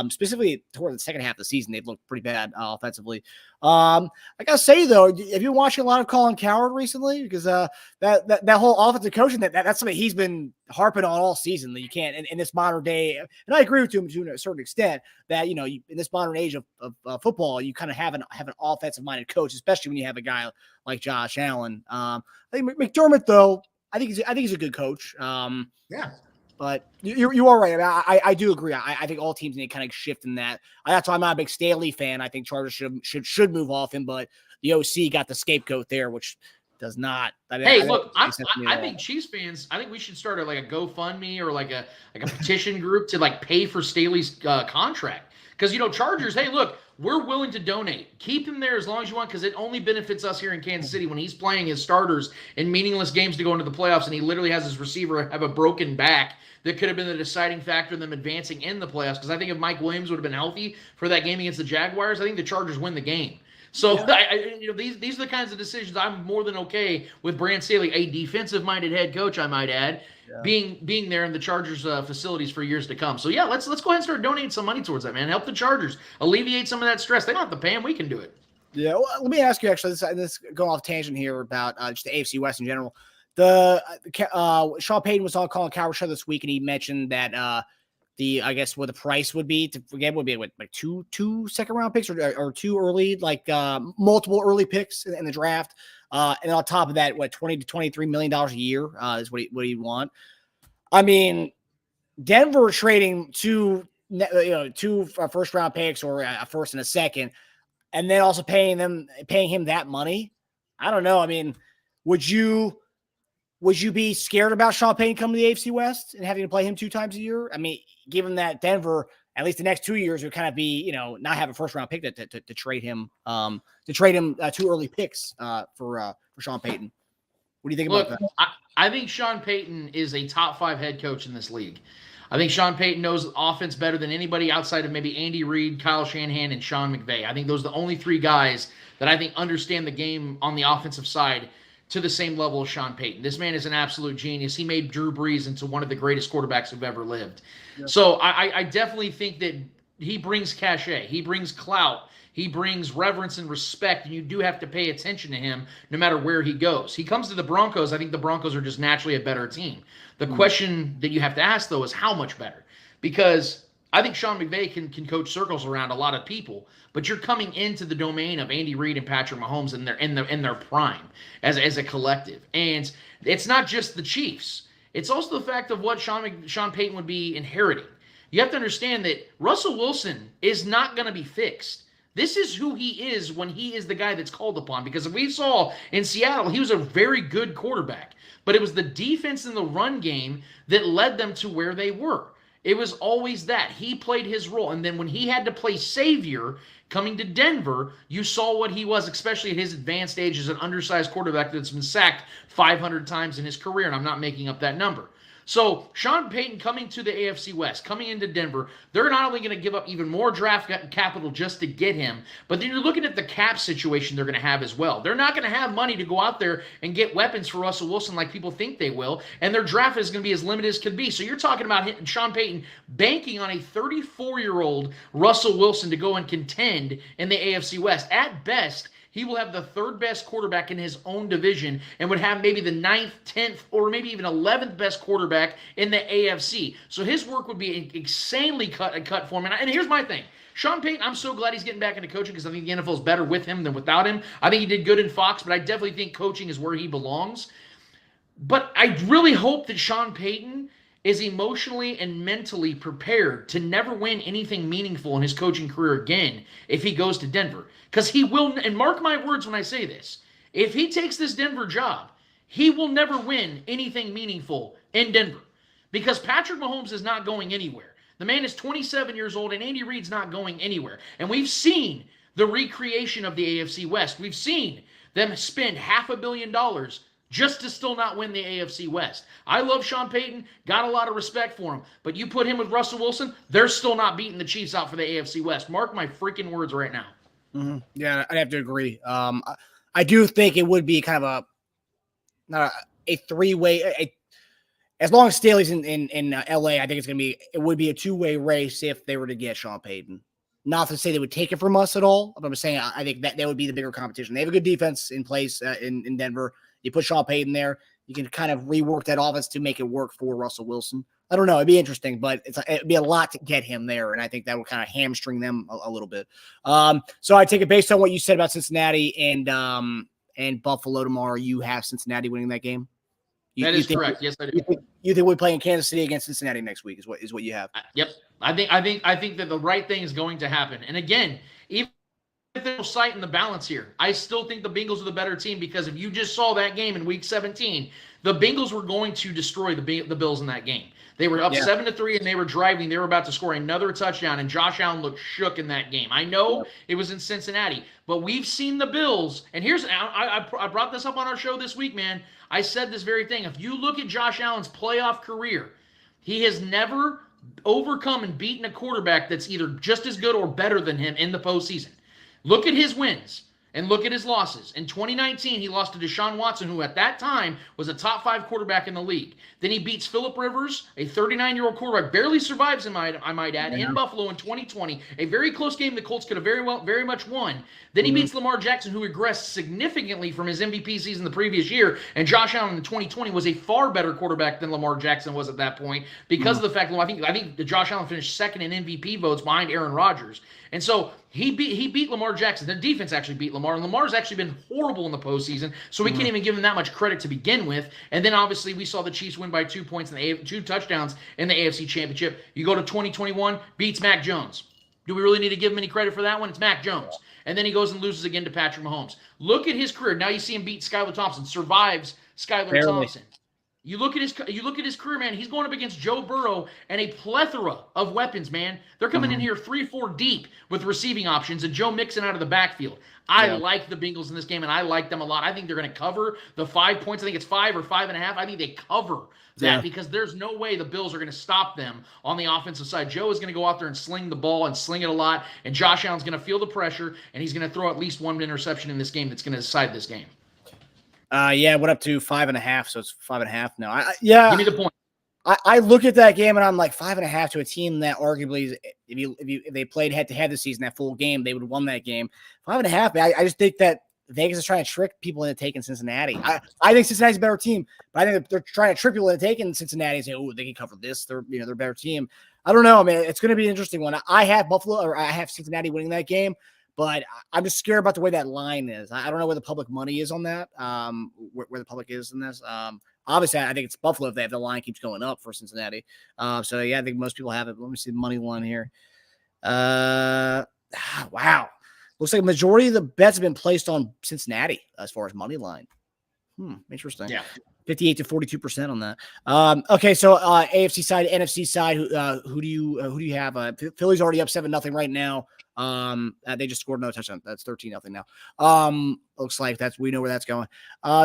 Specifically toward the second half of the season, they've looked pretty bad offensively. I gotta say though, have you been watching a lot of Colin Cowherd recently? Because that whole offensive coaching that's something he's been harping on all season. That you can't in this modern day, and I agree with him to a certain extent that in this modern age of football, you kind of have an offensive minded coach, especially when you have a guy like Josh Allen. I think McDermott though, I think he's a good coach. Yeah. But you are right. I do agree. I think all teams need to kind of shift in that. That's why I'm not a big Staley fan. I think Chargers should move off him, but the OC got the scapegoat there, which does not. I think Chiefs fans. I think we should start a GoFundMe or like a petition group to pay for Staley's contract. Because Chargers. Hey, look, we're willing to donate. Keep him there as long as you want, because it only benefits us here in Kansas City when he's playing his starters in meaningless games to go into the playoffs, and he literally has his receiver have a broken back that could have been the deciding factor in them advancing in the playoffs. Because I think if Mike Williams would have been healthy for that game against the Jaguars, I think the Chargers win the game. So these are the kinds of decisions I'm more than okay with Brand Staley, a defensive-minded head coach, I might add, being there in the Chargers facilities for years to come. So yeah, let's go ahead and start donating some money towards that, man. Help the Chargers alleviate some of that stress. They don't have to pay them; we can do it. Yeah, well, let me ask you actually. This going off tangent here about just the AFC West in general. Sean Payton was on Colin Cowherd show this week, and he mentioned that I guess what the price would be to forget would be like two second round picks or two early, multiple early picks in the draft. And on top of that, $20 to $23 million a year is what he'd want. I mean, Denver trading two first round picks or a first and a second, and then also paying him that money. I don't know. I mean, would you be scared about Sean Payton coming to the AFC West and having to play him 2 times a year? I mean, given that Denver, at least the next 2 years, would kind of be, not have a first round pick to trade him, 2 early picks for Sean Payton. What do you think about that? I think Sean Payton is a top 5 head coach in this league. I think Sean Payton knows offense better than anybody outside of maybe Andy Reid, Kyle Shanahan, and Sean McVay. I think those are the only 3 guys that I think understand the game on the offensive side to the same level as Sean Payton. This man is an absolute genius. He made Drew Brees into one of the greatest quarterbacks who've ever lived. Yep. So I definitely think that he brings cachet. He brings clout. He brings reverence and respect, and you do have to pay attention to him no matter where he goes. He comes to the Broncos. I think the Broncos are just naturally a better team. The question that you have to ask, though, is how much better? Because I think Sean McVay can coach circles around a lot of people, but you're coming into the domain of Andy Reid and Patrick Mahomes in their prime as a collective. And it's not just the Chiefs. It's also the fact of what Sean Payton would be inheriting. You have to understand that Russell Wilson is not going to be fixed. This is who he is when he is the guy that's called upon. Because if we saw in Seattle, he was a very good quarterback. But it was the defense in the run game that led them to where they were. It was always that. He played his role. And then when he had to play savior coming to Denver, you saw what he was, especially at his advanced age as an undersized quarterback that's been sacked 500 times in his career. And I'm not making up that number. So Sean Payton coming to the AFC West, coming into Denver, they're not only going to give up even more draft capital just to get him, but then you're looking at the cap situation they're going to have as well. They're not going to have money to go out there and get weapons for Russell Wilson like people think they will, and their draft is going to be as limited as can be. So you're talking about Sean Payton banking on a 34-year-old Russell Wilson to go and contend in the AFC West. At best, he will have the 3rd best quarterback in his own division and would have maybe the 9th, 10th, or maybe even 11th best quarterback in the AFC. So his work would be insanely cut for him. And here's my thing. Sean Payton, I'm so glad he's getting back into coaching because I think the NFL is better with him than without him. I think he did good in Fox, but I definitely think coaching is where he belongs. But I really hope that Sean Payton is emotionally and mentally prepared to never win anything meaningful in his coaching career again if he goes to Denver. Because he will, and mark my words when I say this, if he takes this Denver job, he will never win anything meaningful in Denver. Because Patrick Mahomes is not going anywhere. The man is 27 years old, and Andy Reid's not going anywhere. And we've seen the recreation of the AFC West. We've seen them spend $500 million just to still not win the AFC West. I love Sean Payton, got a lot of respect for him, but you put him with Russell Wilson, they're still not beating the Chiefs out for the AFC West. Mark my freaking words right now. Mm-hmm. Yeah, I'd have to agree. I do think it would be kind of a 3-way. as long as Staley's in LA, I think it would be a two-way race if they were to get Sean Payton. Not to say they would take it from us at all, but I'm saying I think that would be the bigger competition. They have a good defense in place in Denver. You put Sean Payton there, you can kind of rework that offense to make it work for Russell Wilson. I don't know. It'd be interesting, but it'd be a lot to get him there, and I think that would kind of hamstring them a little bit. So I take it based on what you said about Cincinnati and Buffalo tomorrow. You have Cincinnati winning that game. That is correct. Yes, I do. You think we play in Kansas City against Cincinnati next week? Is what you have? Yep. I think that the right thing is going to happen. And again, even if there's no sight in the balance here, I still think the Bengals are the better team because if you just saw that game in Week 17, the Bengals were going to destroy the Bills in that game. They were up 7-3 and they were driving. They were about to score another touchdown, and Josh Allen looked shook in that game. I know it was in Cincinnati, but we've seen the Bills. And I brought this up on our show this week, man. I said this very thing. If you look at Josh Allen's playoff career, he has never overcome and beaten a quarterback that's either just as good or better than him in the postseason. Look at his wins and look at his losses. In 2019, he lost to Deshaun Watson, who at that time was a top 5 quarterback in the league. Then he beats Phillip Rivers, a 39-year-old quarterback, barely survives, I might add, in Buffalo in 2020. A very close game the Colts could have very much won. Then he beats Lamar Jackson, who regressed significantly from his MVP season the previous year. And Josh Allen in 2020 was a far better quarterback than Lamar Jackson was at that point because of the fact that I think Josh Allen finished second in MVP votes behind Aaron Rodgers. And so he beat Lamar Jackson. The defense actually beat Lamar, and Lamar's actually been horrible in the postseason, so we can't even give him that much credit to begin with. And then obviously we saw the Chiefs win by 2 points in 2 touchdowns in the AFC Championship. You go to 2021, beats Mac Jones. Do we really need to give him any credit for that one? It's Mac Jones. And then he goes and loses again to Patrick Mahomes. Look at his career. Now you see him beat Skylar Thompson, survives Skylar Thompson. You look at his career, man. He's going up against Joe Burrow and a plethora of weapons, man. They're coming in here 3-4 deep with receiving options, and Joe Mixon out of the backfield. I like the Bengals in this game, and I like them a lot. I think they're going to cover the 5 points. I think it's 5 or 5.5. I think they cover that because there's no way the Bills are going to stop them on the offensive side. Joe is going to go out there and sling the ball and sling it a lot, and Josh Allen's going to feel the pressure, and he's going to throw at least one interception in this game that's going to decide this game. It went up to 5.5, so it's 5.5 now. Give me the point. I look at that game and I'm like 5.5 to a team that arguably, if they played head to head this season, that full game, they would have won that game. 5.5. I just think that Vegas is trying to trick people into taking Cincinnati. I think Cincinnati's a better team, but I think they're trying to trick people into taking Cincinnati and say, oh, they can cover this. They're a better team. I don't know, man. It's going to be an interesting one. I have Cincinnati winning that game. But I'm just scared about the way that line is. I don't know where the public money is on that, where the public is in this. Obviously, I think it's Buffalo if the line keeps going up for Cincinnati. I think most people have it. Let me see the money line here. Wow. Looks like a majority of the bets have been placed on Cincinnati as far as money line. Interesting. Yeah. 58 to 42% on that. Okay, so AFC side, NFC side, who do you have? Philly's already up 7-0 right now. They just scored another touchdown. That's 13-0 now. Looks like we know where that's going.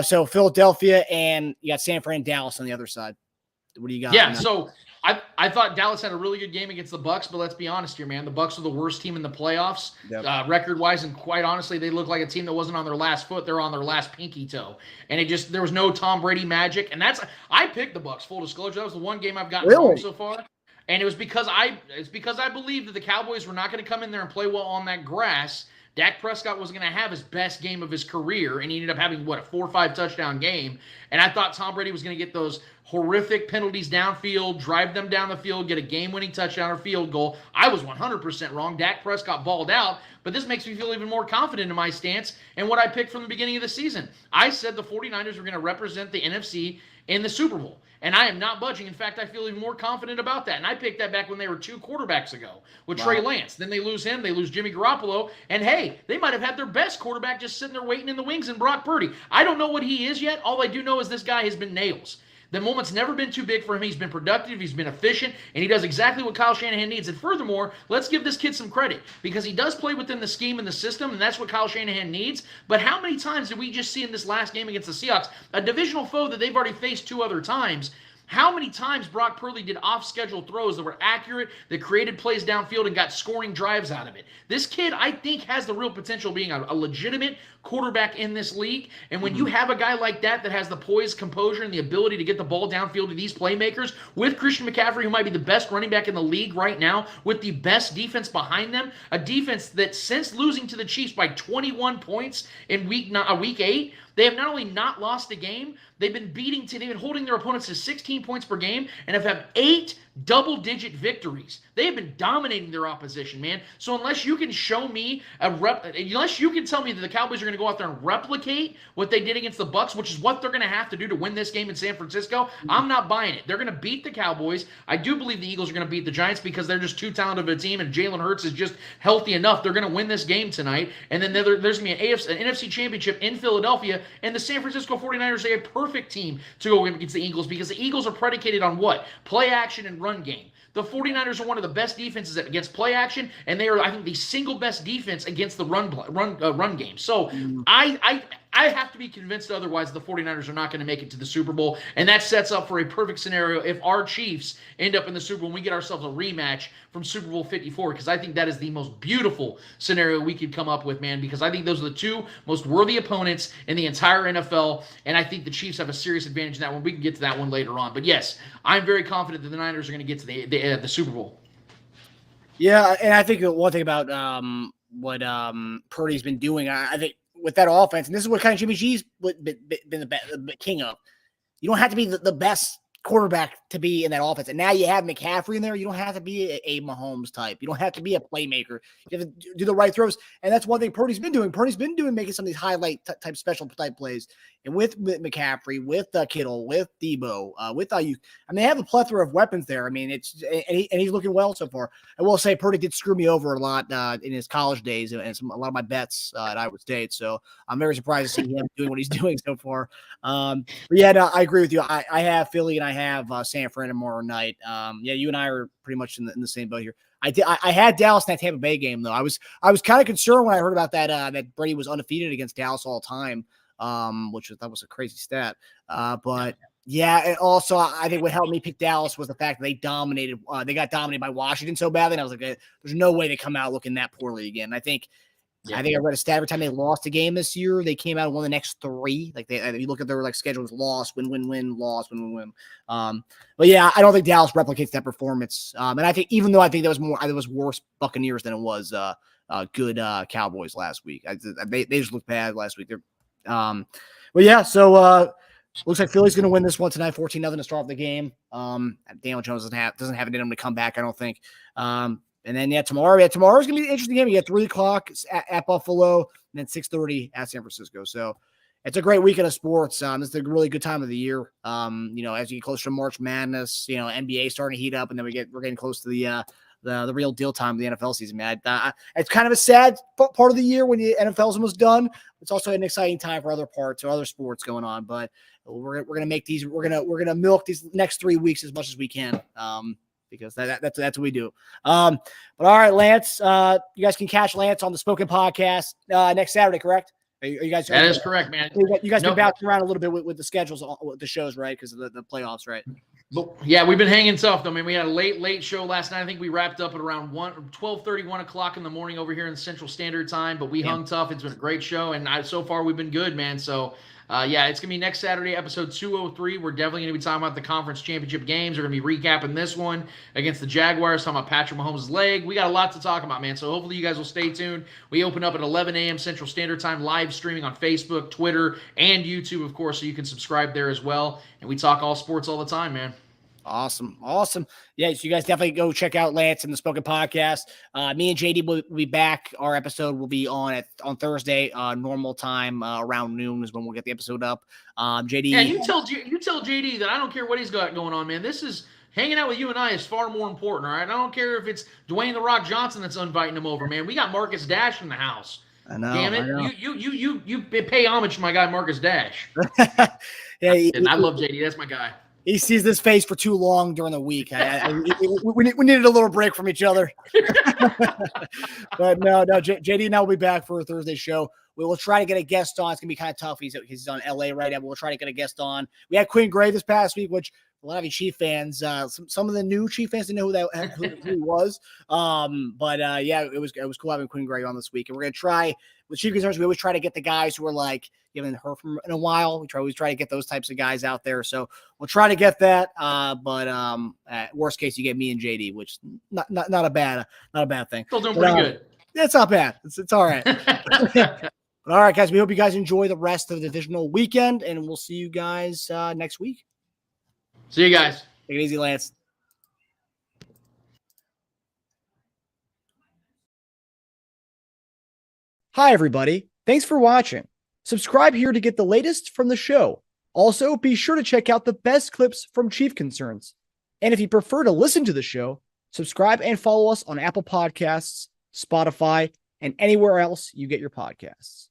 So Philadelphia and you got San Fran, Dallas on the other side. What do you got? Yeah, so I thought Dallas had a really good game against the Bucs, but let's be honest here, man. The Bucs are the worst team in the playoffs, record-wise, and quite honestly, they look like a team that wasn't on their last foot. They're on their last pinky toe, and there was no Tom Brady magic. And I picked the Bucs. Full disclosure, that was the one game I've gotten wrong so far, and it was because I believed that the Cowboys were not going to come in there and play well on that grass. Dak Prescott was going to have his best game of his career, and he ended up having, a 4 or 5 touchdown game. And I thought Tom Brady was going to get those horrific penalties downfield, drive them down the field, get a game-winning touchdown or field goal. I was 100% wrong. Dak Prescott balled out, but this makes me feel even more confident in my stance and what I picked from the beginning of the season. I said the 49ers were going to represent the NFC in the Super Bowl. And I am not budging. In fact, I feel even more confident about that. And I picked that back when they were 2 quarterbacks ago with Trey Lance. Then they lose him. They lose Jimmy Garoppolo. And, hey, they might have had their best quarterback just sitting there waiting in the wings in Brock Purdy. I don't know what he is yet. All I do know is this guy has been nails. The moment's never been too big for him. He's been productive. He's been efficient. And he does exactly what Kyle Shanahan needs. And furthermore, let's give this kid some credit because he does play within the scheme and the system, and that's what Kyle Shanahan needs. But how many times did we just see in this last game against the Seahawks, a divisional foe that they've already faced 2 other times, How many times Brock Purdy did off-schedule throws that were accurate, that created plays downfield and got scoring drives out of it? This kid, I think, has the real potential of being a legitimate quarterback in this league. And when you have a guy like that has the poise, composure, and the ability to get the ball downfield to these playmakers, with Christian McCaffrey, who might be the best running back in the league right now, with the best defense behind them, a defense that since losing to the Chiefs by 21 points in week 8, they have not only not lost a game, they've been holding their opponents to 16 points per game and have had 8 double-digit victories. They have been dominating their opposition, man. So unless you can show me unless you can tell me that the Cowboys are going to go out there and replicate what they did against the Bucs, which is what they're going to have to do to win this game in San Francisco, I'm not buying it. They're going to beat the Cowboys. I do believe the Eagles are going to beat the Giants because they're just too talented of a team, and Jalen Hurts is just healthy enough. They're going to win this game tonight. And then there's going to be an NFC Championship in Philadelphia, and the San Francisco 49ers are a perfect team to go against the Eagles because the Eagles are predicated on what? Play action and run game. The 49ers are one of the best defenses against play action, and they are, I think, the single best defense against the run game. So I have to be convinced otherwise the 49ers are not going to make it to the Super Bowl, and that sets up for a perfect scenario if our Chiefs end up in the Super Bowl and we get ourselves a rematch from Super Bowl 54, because I think that is the most beautiful scenario we could come up with, man, because I think those are the two most worthy opponents in the entire NFL, and I think the Chiefs have a serious advantage in that one. We can get to that one later on. But yes, I'm very confident that the Niners are going to get to the Super Bowl. Yeah, and I think one thing about what Purdy's been doing, I think with that offense, and this is what kind of Jimmy G's been the king of. You don't have to be the best quarterback to be in that offense. And now you have McCaffrey in there. You don't have to be a Mahomes type. You don't have to be a playmaker. You have to do the right throws. And that's one thing Purdy's been doing. Making some of these highlight type special type plays. And with McCaffrey, with Kittle, with Debo, with Ayuk, I mean, they have a plethora of weapons there. I mean, and he's looking well so far. I will say Purdy did screw me over a lot in his college days and a lot of my bets at Iowa State. So I'm very surprised to see him doing what he's doing so far. But yeah, no, I agree with you. I have Philly and I have San Fran tomorrow night. Yeah, you and I are pretty much in the same boat here. I had Dallas in that Tampa Bay game though. I was kind of concerned when I heard about that that Brady was undefeated against Dallas all time. Which that was a crazy stat. But yeah, and also I think what helped me pick Dallas was the fact that they got dominated by Washington so badly. And I was like, there's no way they come out looking that poorly again. I think I read a stat every time they lost a game this year, they came out and won the next 3. Like if you look at their schedules, loss, win, loss, win. But yeah, I don't think Dallas replicates that performance. And I think even though I think there was worse Buccaneers than it was good Cowboys last week. They just looked bad last week. But yeah, so looks like Philly's going to win this one tonight, 14-0 to start off the game. Daniel Jones doesn't have it in him to come back, I don't think. And then tomorrow's going to be an interesting game. You get 3:00 at Buffalo, and then 6:30 at San Francisco. So it's a great weekend of sports. This is a really good time of the year. As you get closer to March Madness, NBA starting to heat up, and then we're getting close to the real deal time of the NFL season, man. It's kind of a sad part of the year when the NFL's almost done. It's also an exciting time for other parts or other sports going on. But we're gonna make these. We're gonna milk these next 3 weeks as much as we can. Because that's what we do. But all right, Lance, you guys can catch Lance on the Spoken Podcast next Saturday, correct? Are you guys? That is correct, man. You guys been bouncing around a little bit with the schedules, with the shows, right? Because of the playoffs, right? Yeah, we've been hanging tough, though. I mean, we had a late show last night. I think we wrapped up at around 12:30, 1 o'clock in the morning over here in Central Standard Time. But we hung tough. It's been a great show, and so far we've been good, man. So, yeah, it's going to be next Saturday, episode 203. We're definitely going to be talking about the conference championship games. We're going to be recapping this one against the Jaguars, talking about Patrick Mahomes' leg. We got a lot to talk about, man. So hopefully you guys will stay tuned. We open up at 11 a.m. Central Standard Time, live streaming on Facebook, Twitter, and YouTube, of course, so you can subscribe there as well. And we talk all sports all the time, man. Awesome. Yeah, so you guys definitely go check out Lance and the Spoken Podcast. Me and JD will be back. Our episode will be on Thursday, normal time, around noon is when we'll get the episode up. JD. Yeah, you tell JD that I don't care what he's got going on, man. This is hanging out with you and I is far more important, all right? I don't care if it's Dwayne "The Rock" Johnson that's inviting him over, man. We got Marcus Dash in the house. I know. Damn it. You pay homage to my guy Marcus Dash. Yeah, and I love JD. That's my guy. He sees this face for too long during the week. We needed a little break from each other. But no, JD and I will be back for a Thursday show. We will try to get a guest on. It's going to be kind of tough. He's on LA right now, but we'll try to get a guest on. We had Quinn Gray this past week, which a lot of you Chief fans, some of the new Chief fans didn't know who he was. Yeah, it was cool having Quinn Gray on this week. And we're going to try with Chief concerns. We always try to get the guys who are like, you haven't heard from in a while. We always try to get those types of guys out there. So we'll try to get that. At worst case, you get me and JD, which not a bad thing. Still doing pretty good. It's not bad. It's all right. But all right, guys, we hope you guys enjoy the rest of the divisional weekend, and we'll see you guys next week. See you guys. Take it easy, Lance. Hi, everybody. Thanks for watching. Subscribe here to get the latest from the show. Also, be sure to check out the best clips from Chief Concerns. And if you prefer to listen to the show, subscribe and follow us on Apple Podcasts, Spotify, and anywhere else you get your podcasts.